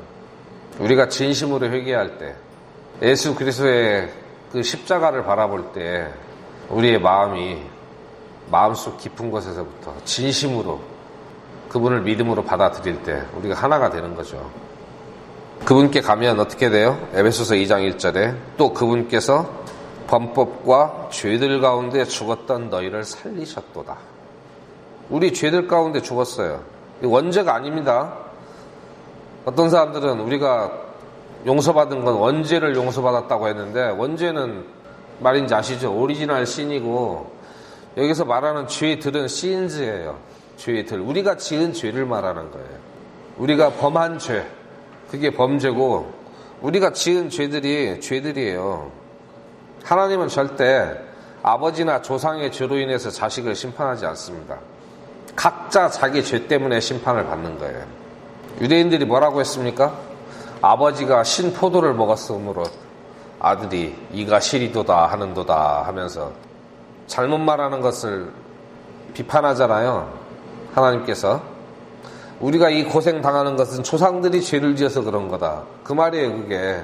우리가 진심으로 회개할 때, 예수 그리스도의 그 십자가를 바라볼 때 우리의 마음이 마음속 깊은 곳에서부터 진심으로 그분을 믿음으로 받아들일 때 우리가 하나가 되는 거죠. 그분께 가면 어떻게 돼요? 에베소서 2장 1절에 또 그분께서 범법과 죄들 가운데 죽었던 너희를 살리셨도다. 우리 죄들 가운데 죽었어요. 원죄가 아닙니다. 어떤 사람들은 우리가 용서받은 건 원죄를 용서받았다고 했는데, 원죄는 말인지 아시죠? 오리지널 신이고, 여기서 말하는 죄들은 신즈예요. 죄들. 우리가 지은 죄를 말하는 거예요. 우리가 범한 죄, 그게 범죄고, 우리가 지은 죄들이 죄들이에요. 하나님은 절대 아버지나 조상의 죄로 인해서 자식을 심판하지 않습니다. 각자 자기 죄 때문에 심판을 받는 거예요. 유대인들이 뭐라고 했습니까? 아버지가 신포도를 먹었으므로 아들이 이가 시리도다 하는도다 하면서 잘못 말하는 것을 비판하잖아요. 하나님께서 우리가 이 고생 당하는 것은 조상들이 죄를 지어서 그런 거다, 그 말이에요 그게.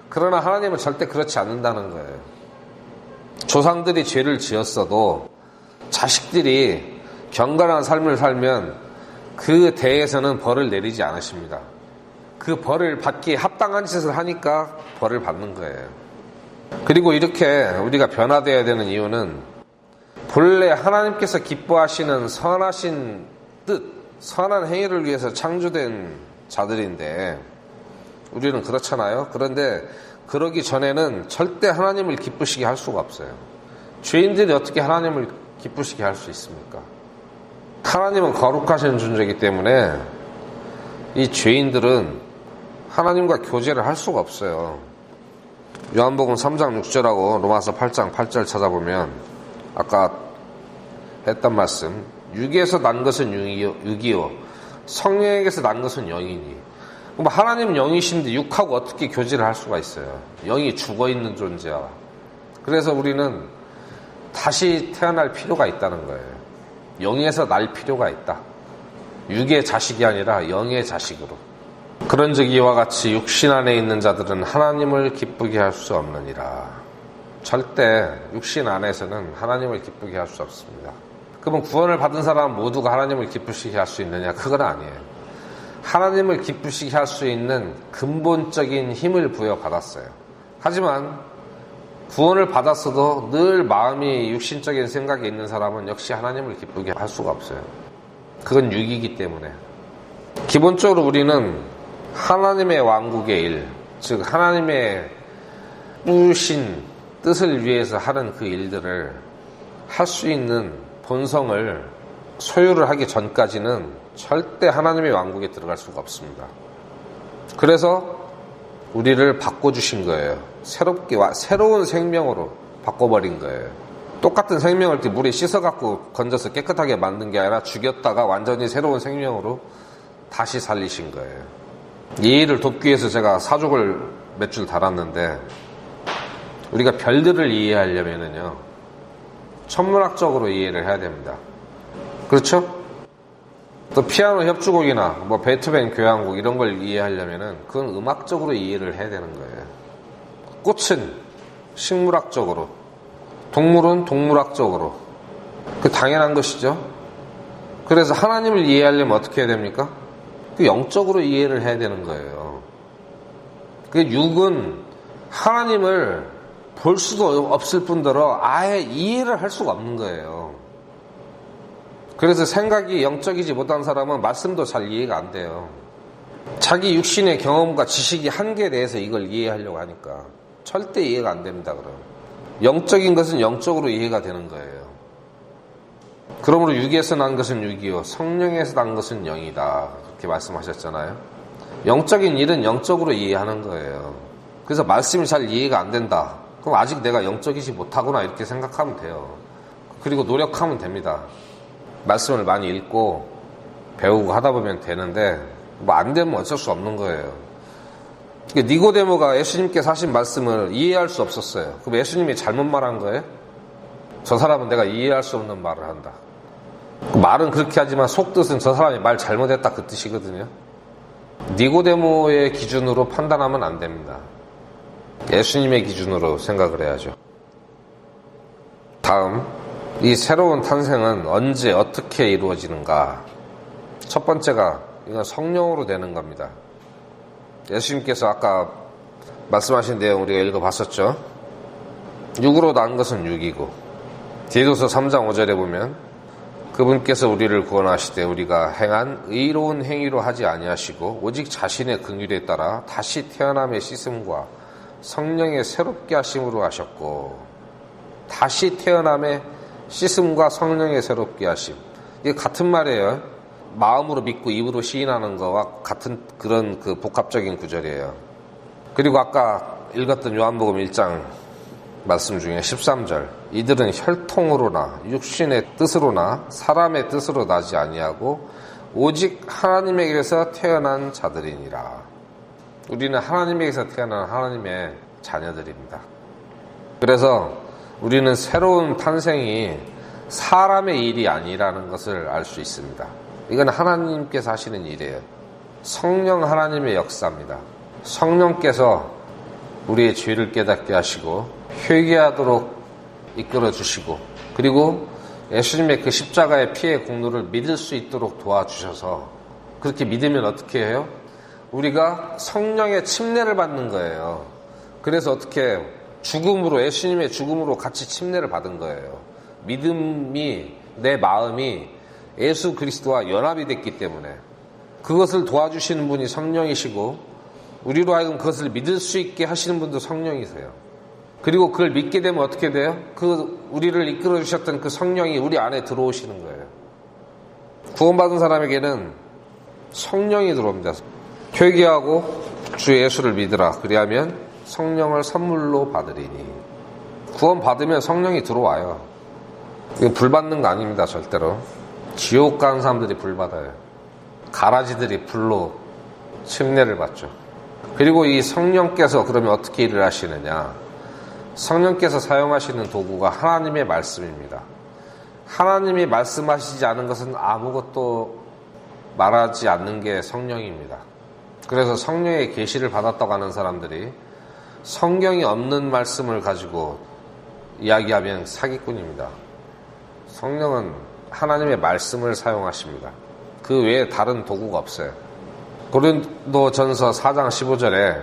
그러나 하나님은 절대 그렇지 않는다는 거예요. 조상들이 죄를 지었어도 자식들이 경건한 삶을 살면 그 대에서는 벌을 내리지 않으십니다. 그 벌을 받기에 합당한 짓을 하니까 벌을 받는 거예요. 그리고 이렇게 우리가 변화되어야 되는 이유는 본래 하나님께서 기뻐하시는 선하신 뜻, 선한 행위를 위해서 창조된 자들인데 우리는 그렇잖아요. 그런데 그러기 전에는 절대 하나님을 기쁘시게 할 수가 없어요. 죄인들이 어떻게 하나님을 기쁘시게 할 수 있습니까? 하나님은 거룩하신 존재이기 때문에 이 죄인들은 하나님과 교제를 할 수가 없어요. 요한복음 3장 6절하고 로마서 8장 8절 찾아보면 아까 했던 말씀, 육에서 난 것은 육이요 성령에게서 난 것은 영이니. 그럼 하나님은 영이신데 육하고 어떻게 교제를 할 수가 있어요? 영이 죽어있는 존재야. 그래서 우리는 다시 태어날 필요가 있다는 거예요. 영에서 날 필요가 있다. 육의 자식이 아니라 영의 자식으로. 그런즉 이와 같이 육신 안에 있는 자들은 하나님을 기쁘게 할 수 없느니라. 절대 육신 안에서는 하나님을 기쁘게 할 수 없습니다. 그러면 구원을 받은 사람 모두가 하나님을 기쁘시게 할 수 있느냐? 그건 아니에요. 하나님을 기쁘시게 할 수 있는 근본적인 힘을 부여받았어요. 하지만 구원을 받았어도 늘 마음이 육신적인 생각이 있는 사람은 역시 하나님을 기쁘게 할 수가 없어요. 그건 육이기 때문에. 기본적으로 우리는 하나님의 왕국의 일, 즉 하나님의 뿌신 뜻을 위해서 하는 그 일들을 할 수 있는 본성을 소유를 하기 전까지는 절대 하나님의 왕국에 들어갈 수가 없습니다. 그래서 우리를 바꿔주신 거예요. 새로운 생명으로 바꿔버린 거예요. 똑같은 생명을 물에 씻어갖고 건져서 깨끗하게 만든 게 아니라 죽였다가 완전히 새로운 생명으로 다시 살리신 거예요. 이 일을 돕기 위해서 제가 사족을 몇 줄 달았는데, 우리가 별들을 이해하려면은요, 천문학적으로 이해를 해야 됩니다. 그렇죠? 또 피아노 협주곡이나 뭐 베토벤 교향곡 이런 걸 이해하려면은 그건 음악적으로 이해를 해야 되는 거예요. 꽃은 식물학적으로, 동물은 동물학적으로. 그 당연한 것이죠. 그래서 하나님을 이해하려면 어떻게 해야 됩니까? 그 영적으로 이해를 해야 되는 거예요. 그 육은 하나님을 볼 수도 없을 뿐더러 아예 이해를 할 수가 없는 거예요. 그래서 생각이 영적이지 못한 사람은 말씀도 잘 이해가 안 돼요. 자기 육신의 경험과 지식이 한계에 대해서 이걸 이해하려고 하니까 절대 이해가 안 됩니다. 그럼 영적인 것은 영적으로 이해가 되는 거예요. 그러므로 육에서 난 것은 육이요 성령에서 난 것은 영이다, 그렇게 말씀하셨잖아요. 영적인 일은 영적으로 이해하는 거예요. 그래서 말씀이 잘 이해가 안 된다, 그럼 아직 내가 영적이지 못하구나 이렇게 생각하면 돼요. 그리고 노력하면 됩니다. 말씀을 많이 읽고 배우고 하다 보면 되는데 뭐 안 되면 어쩔 수 없는 거예요. 니고데모가 예수님께서 하신 말씀을 이해할 수 없었어요. 그럼 예수님이 잘못 말한 거예요? 저 사람은 내가 이해할 수 없는 말을 한다. 그 말은 그렇게 하지만 속뜻은 저 사람이 말 잘못했다 그 뜻이거든요. 니고데모의 기준으로 판단하면 안 됩니다. 예수님의 기준으로 생각을 해야죠. 다음, 이 새로운 탄생은 언제 어떻게 이루어지는가? 첫 번째가 이건 성령으로 되는 겁니다. 예수님께서 아까 말씀하신 내용 우리가 읽어봤었죠. 육으로 난 것은 육이고, 디도서 3장 5절에 보면 그분께서 우리를 구원하시되 우리가 행한 의로운 행위로 하지 아니하시고 오직 자신의 긍휼에 따라 다시 태어남의 씻음과 성령의 새롭게 하심으로 하셨고, 다시 태어남의 씻음과 성령의 새롭게 하심, 이게 같은 말이에요. 마음으로 믿고 입으로 시인하는 거와 같은 그런 그 복합적인 구절이에요. 그리고 아까 읽었던 요한복음 1장 말씀 중에 13절, 이들은 혈통으로나 육신의 뜻으로나 사람의 뜻으로 나지 아니하고 오직 하나님에게서 태어난 자들이니라. 우리는 하나님에게서 태어난 하나님의 자녀들입니다. 그래서 우리는 새로운 탄생이 사람의 일이 아니라는 것을 알 수 있습니다. 이건 하나님께서 하시는 일이에요. 성령 하나님의 역사입니다. 성령께서 우리의 죄를 깨닫게 하시고 회개하도록 이끌어 주시고, 그리고 예수님의 그 십자가의 피의 공로를 믿을 수 있도록 도와주셔서, 그렇게 믿으면 어떻게 해요? 우리가 성령의 침례를 받는 거예요. 그래서 어떻게 죽음으로, 예수님의 죽음으로 같이 침례를 받은 거예요. 믿음이, 내 마음이 예수 그리스도와 연합이 됐기 때문에. 그것을 도와주시는 분이 성령이시고, 우리로 하여금 그것을 믿을 수 있게 하시는 분도 성령이세요. 그리고 그걸 믿게 되면 어떻게 돼요? 우리를 이끌어 주셨던 그 성령이 우리 안에 들어오시는 거예요. 구원받은 사람에게는 성령이 들어옵니다. 회개하고 주 예수를 믿으라. 그리하면 성령을 선물로 받으리니. 구원 받으면 성령이 들어와요. 이건 불 받는 거 아닙니다. 절대로. 지옥 가는 사람들이 불 받아요. 가라지들이 불로 침례를 받죠. 그리고 이 성령께서 그러면 어떻게 일을 하시느냐? 성령께서 사용하시는 도구가 하나님의 말씀입니다. 하나님이 말씀하시지 않은 것은 아무것도 말하지 않는 게 성령입니다. 그래서 성령의 계시를 받았다고 하는 사람들이 성경이 없는 말씀을 가지고 이야기하면 사기꾼입니다. 성령은 하나님의 말씀을 사용하십니다. 그 외에 다른 도구가 없어요. 고린도전서 4장 15절에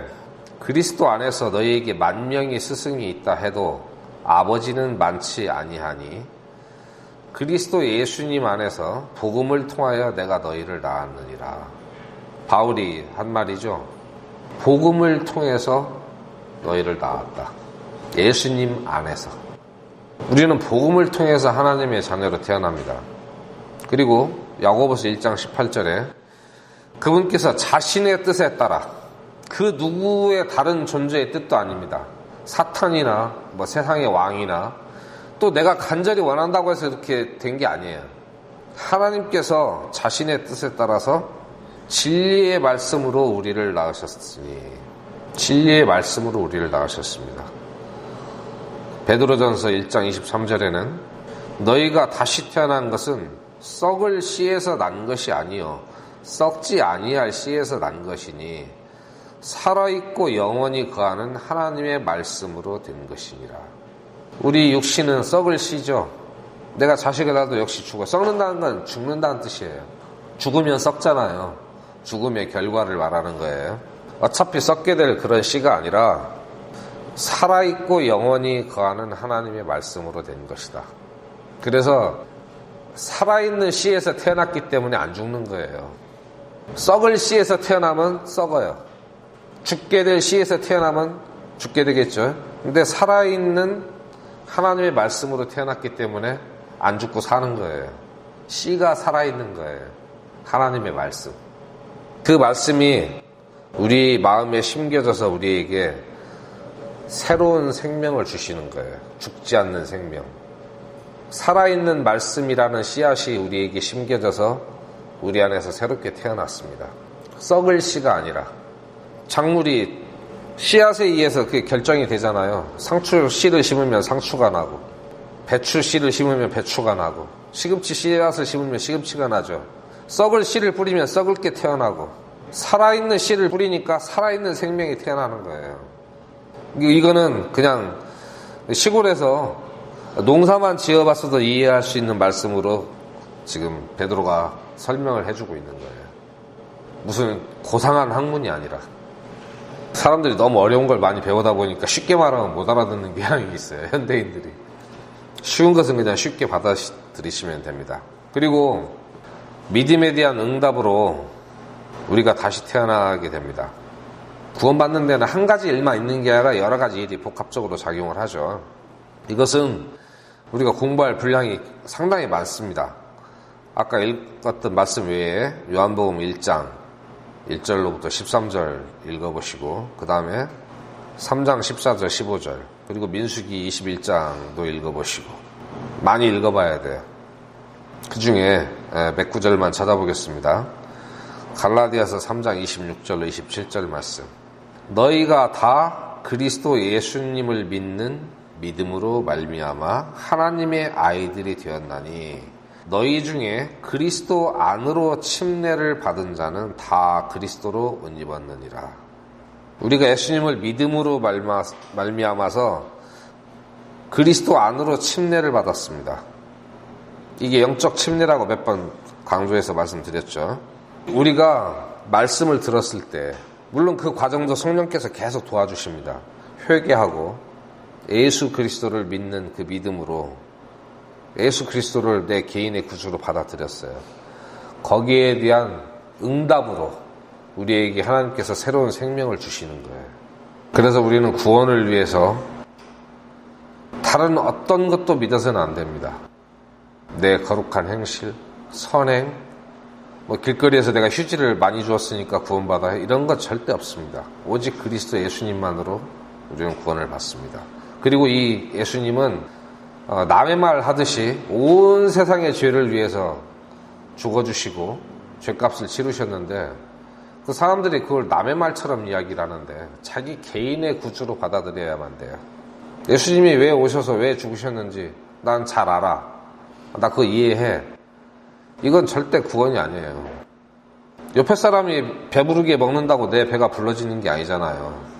그리스도 안에서 너희에게 만명의 스승이 있다 해도 아버지는 많지 아니하니 그리스도 예수님 안에서 복음을 통하여 내가 너희를 낳았느니라. 바울이 한 말이죠. 복음을 통해서 너희를 낳았다. 예수님 안에서. 우리는 복음을 통해서 하나님의 자녀로 태어납니다. 그리고 야고보서 1장 18절에 그분께서 자신의 뜻에 따라 그 누구의 다른 존재의 뜻도 아닙니다. 사탄이나 세상의 왕이나 또 내가 간절히 원한다고 해서 이렇게 된 게 아니에요. 하나님께서 자신의 뜻에 따라서 진리의 말씀으로 우리를 낳으셨으니 진리의 말씀으로 우리를 낳으셨습니다. 베드로전서 1장 23절에는 너희가 다시 태어난 것은 썩을 씨에서 난 것이 아니요 썩지 아니할 씨에서 난 것이니 살아있고 영원히 거하는 하나님의 말씀으로 된 것이니라. 우리 육신은 썩을 씨죠. 내가 자식을 낳아도 역시 죽어. 썩는다는 건 죽는다는 뜻이에요. 죽으면 썩잖아요. 죽음의 결과를 말하는 거예요. 어차피 썩게 될 그런 씨가 아니라 살아있고 영원히 거하는 하나님의 말씀으로 된 것이다. 그래서 살아있는 씨에서 태어났기 때문에 안 죽는 거예요. 썩을 씨에서 태어나면 썩어요. 죽게 될 씨에서 태어나면 죽게 되겠죠. 근데 살아있는 하나님의 말씀으로 태어났기 때문에 안 죽고 사는 거예요. 씨가 살아있는 거예요. 하나님의 말씀. 그 말씀이 우리 마음에 심겨져서 우리에게 새로운 생명을 주시는 거예요. 죽지 않는 생명. 살아있는 말씀이라는 씨앗이 우리에게 심겨져서 우리 안에서 새롭게 태어났습니다. 썩을 씨가 아니라. 작물이 씨앗에 의해서 그게 결정이 되잖아요. 상추 씨를 심으면 상추가 나고 배추 씨를 심으면 배추가 나고 시금치 씨앗을 심으면 시금치가 나죠. 썩을 씨를 뿌리면 썩을 게 태어나고 살아있는 씨를 뿌리니까 살아있는 생명이 태어나는 거예요. 이거는 그냥 시골에서 농사만 지어봤어도 이해할 수 있는 말씀으로 지금 베드로가 설명을 해주고 있는 거예요. 무슨 고상한 학문이 아니라. 사람들이 너무 어려운 걸 많이 배우다 보니까 쉽게 말하면 못 알아듣는 경향이 있어요. 현대인들이. 쉬운 것은 그냥 쉽게 받아들이시면 됩니다. 그리고 믿음에 대한 응답으로 우리가 다시 태어나게 됩니다. 구원받는 데는 한 가지 일만 있는 게 아니라 여러 가지 일이 복합적으로 작용을 하죠. 이것은 우리가 공부할 분량이 상당히 많습니다. 아까 읽었던 말씀 외에 요한복음 1장 1절로부터 13절 읽어보시고 그 다음에 3장 14절 15절 그리고 민수기 21장도 읽어보시고 많이 읽어봐야 돼요. 그 중에 몇 구절만 찾아보겠습니다. 갈라디아서 3장 26절로 27절 말씀. 너희가 다 그리스도 예수님을 믿는 믿음으로 말미암아 하나님의 아이들이 되었나니 너희 중에 그리스도 안으로 침례를 받은 자는 다 그리스도로 옷 입었느니라. 우리가 예수님을 믿음으로 말미암아서 그리스도 안으로 침례를 받았습니다. 이게 영적 침례라고 몇 번 강조해서 말씀드렸죠. 우리가 말씀을 들었을 때 물론 그 과정도 성령께서 계속 도와주십니다. 회개하고 예수 그리스도를 믿는 그 믿음으로 예수 그리스도를 내 개인의 구주로 받아들였어요. 거기에 대한 응답으로 우리에게 하나님께서 새로운 생명을 주시는 거예요. 그래서 우리는 구원을 위해서 다른 어떤 것도 믿어서는 안 됩니다. 내 거룩한 행실, 선행, 길거리에서 내가 휴지를 많이 주었으니까 구원받아 이런 것 절대 없습니다. 오직 그리스도 예수님만으로 우리는 구원을 받습니다. 그리고 이 예수님은 남의 말 하듯이 온 세상의 죄를 위해서 죽어주시고 죄값을 치르셨는데 그 사람들이 그걸 남의 말처럼 이야기를 하는데 자기 개인의 구주로 받아들여야만 돼요. 예수님이 왜 오셔서 왜 죽으셨는지 난 잘 알아. 나 그거 이해해. 이건 절대 구원이 아니에요. 옆에 사람이 배부르게 먹는다고 내 배가 불러지는 게 아니잖아요.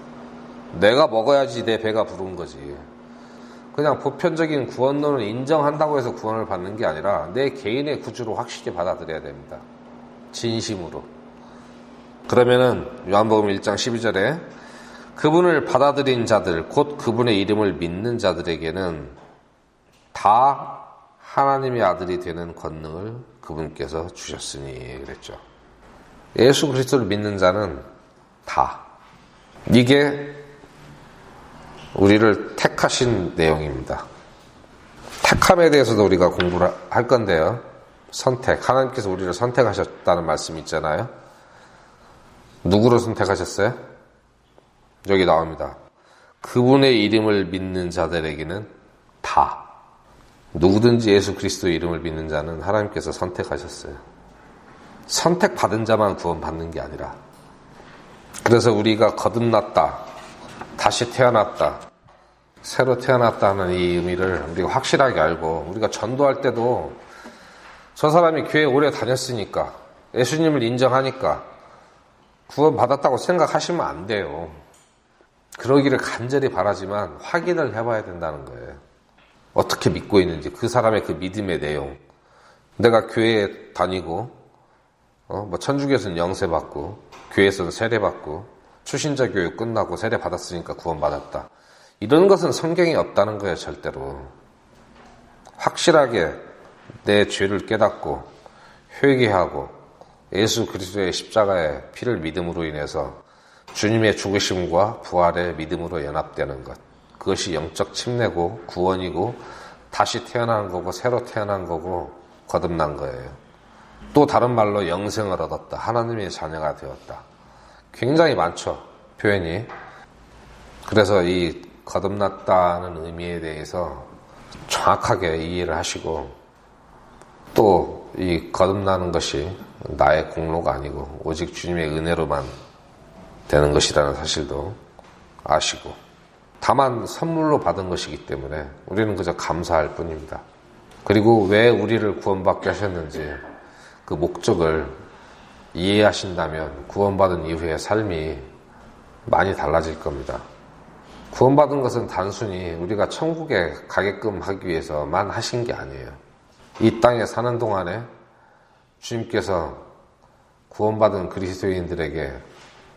내가 먹어야지 내 배가 부른 거지. 그냥 보편적인 구원론을 인정한다고 해서 구원을 받는 게 아니라 내 개인의 구주로 확실히 받아들여야 됩니다. 진심으로. 그러면은 요한복음 1장 12절에 그분을 받아들인 자들 곧 그분의 이름을 믿는 자들에게는 다 하나님의 아들이 되는 권능을 그분께서 주셨으니 그랬죠. 예수 그리스도를 믿는 자는 다. 이게 우리를 택하신 내용입니다. 택함에 대해서도 우리가 공부를 할 건데요. 선택. 하나님께서 우리를 선택하셨다는 말씀이 있잖아요. 누구로 선택하셨어요? 여기 나옵니다. 그분의 이름을 믿는 자들에게는 다. 누구든지 예수 그리스도의 이름을 믿는 자는 하나님께서 선택하셨어요. 선택받은 자만 구원받는 게 아니라. 그래서 우리가 거듭났다, 다시 태어났다, 새로 태어났다는 이 의미를 우리가 확실하게 알고, 우리가 전도할 때도 저 사람이 교회 오래 다녔으니까, 예수님을 인정하니까 구원받았다고 생각하시면 안 돼요. 그러기를 간절히 바라지만 확인을 해봐야 된다는 거예요. 어떻게 믿고 있는지, 그 사람의 그 믿음의 내용. 내가 교회에 다니고 천주교에서는 영세 받고, 교회에서는 세례 받고, 초신자 교육 끝나고 세례 받았으니까 구원 받았다. 이런 것은 성경에 없다는 거예요, 절대로. 확실하게 내 죄를 깨닫고 회개하고 예수 그리스도의 십자가의 피를 믿음으로 인해서 주님의 죽으심과 부활의 믿음으로 연합되는 것. 그것이 영적 침례고 구원이고 다시 태어난 거고 새로 태어난 거고 거듭난 거예요. 또 다른 말로 영생을 얻었다. 하나님의 자녀가 되었다. 굉장히 많죠, 표현이. 그래서 이 거듭났다는 의미에 대해서 정확하게 이해를 하시고, 또 이 거듭나는 것이 나의 공로가 아니고 오직 주님의 은혜로만 되는 것이라는 사실도 아시고, 다만 선물로 받은 것이기 때문에 우리는 그저 감사할 뿐입니다. 그리고 왜 우리를 구원받게 하셨는지 그 목적을 이해하신다면 구원받은 이후의 삶이 많이 달라질 겁니다. 구원받은 것은 단순히 우리가 천국에 가게끔 하기 위해서만 하신 게 아니에요. 이 땅에 사는 동안에 주님께서 구원받은 그리스도인들에게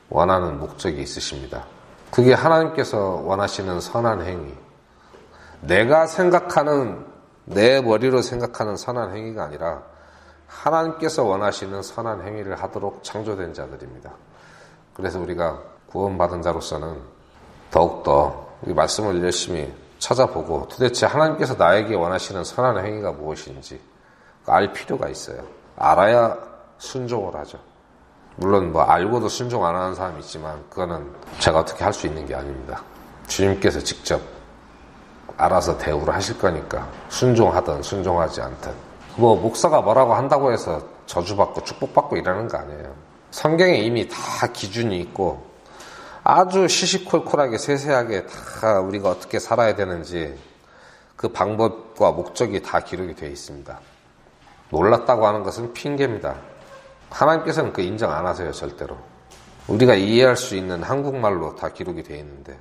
원하는 목적이 있으십니다. 그게 하나님께서 원하시는 선한 행위. 내가 생각하는, 내 머리로 생각하는 선한 행위가 아니라 하나님께서 원하시는 선한 행위를 하도록 창조된 자들입니다. 그래서 우리가 구원받은 자로서는 더욱더 이 말씀을 열심히 찾아보고 도대체 하나님께서 나에게 원하시는 선한 행위가 무엇인지 알 필요가 있어요. 알아야 순종을 하죠. 물론 알고도 순종 안 하는 사람이 있지만 그거는 제가 어떻게 할 수 있는 게 아닙니다. 주님께서 직접 알아서 대우를 하실 거니까 순종하든 순종하지 않든. 목사가 뭐라고 한다고 해서 저주받고 축복받고 이러는 거 아니에요. 성경에 이미 다 기준이 있고 아주 시시콜콜하게 세세하게 다 우리가 어떻게 살아야 되는지 그 방법과 목적이 다 기록이 되어 있습니다. 몰랐다고 하는 것은 핑계입니다. 하나님께서는 그 인정 안 하세요, 절대로. 우리가 이해할 수 있는 한국말로 다 기록이 되어 있는데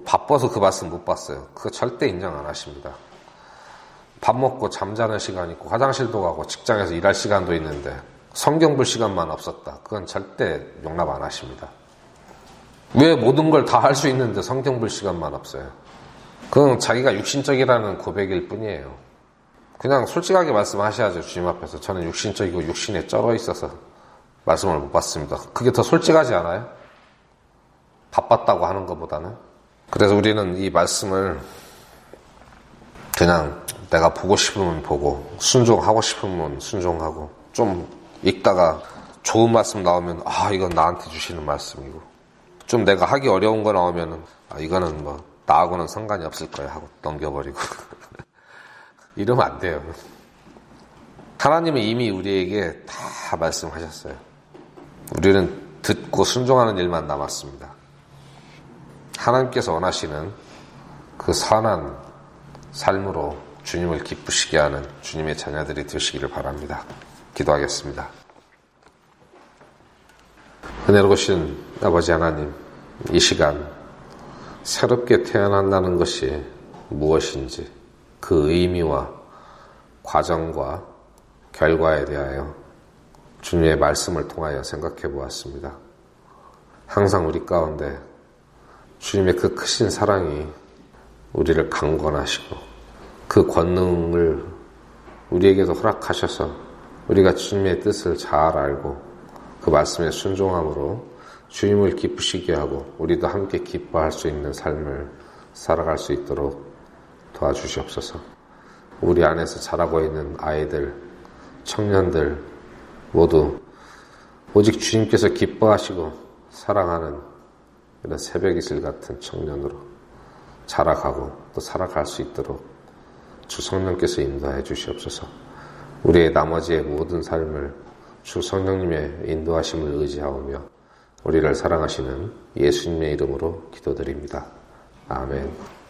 바빠서 그 말씀 못 봤어요. 그거 절대 인정 안 하십니다. 밥 먹고 잠자는 시간 있고 화장실도 가고 직장에서 일할 시간도 있는데 성경 볼 시간만 없었다. 그건 절대 용납 안 하십니다. 왜 모든 걸 다 할 수 있는데 성경 볼 시간만 없어요? 그건 자기가 육신적이라는 고백일 뿐이에요. 그냥 솔직하게 말씀하셔야죠, 주님 앞에서. 저는 육신적이고 육신에 쩔어 있어서 말씀을 못 받습니다. 그게 더 솔직하지 않아요? 바빴다고 하는 것보다는. 그래서 우리는 이 말씀을 그냥 내가 보고 싶으면 보고 순종하고 싶으면 순종하고, 좀 읽다가 좋은 말씀 나오면 이건 나한테 주시는 말씀이고, 좀 내가 하기 어려운 거 나오면 이거는 나하고는 상관이 없을 거야 하고 넘겨버리고 이러면 안 돼요. 하나님은 이미 우리에게 다 말씀하셨어요. 우리는 듣고 순종하는 일만 남았습니다. 하나님께서 원하시는 그 선한 삶으로 주님을 기쁘시게 하는 주님의 자녀들이 되시기를 바랍니다. 기도하겠습니다. 은혜로우신 아버지 하나님, 이 시간 새롭게 태어난다는 것이 무엇인지 그 의미와 과정과 결과에 대하여 주님의 말씀을 통하여 생각해 보았습니다. 항상 우리 가운데 주님의 그 크신 사랑이 우리를 강권하시고 그 권능을 우리에게도 허락하셔서 우리가 주님의 뜻을 잘 알고 그 말씀에 순종함으로 주님을 기쁘시게 하고 우리도 함께 기뻐할 수 있는 삶을 살아갈 수 있도록 도와주시옵소서. 우리 안에서 자라고 있는 아이들, 청년들 모두 오직 주님께서 기뻐하시고 사랑하는 이런 새벽 이슬 같은 청년으로 자라가고 또 살아갈 수 있도록 주 성령께서 인도해 주시옵소서. 우리의 나머지의 모든 삶을 주 성령님의 인도하심을 의지하오며 우리를 사랑하시는 예수님의 이름으로 기도드립니다. 아멘.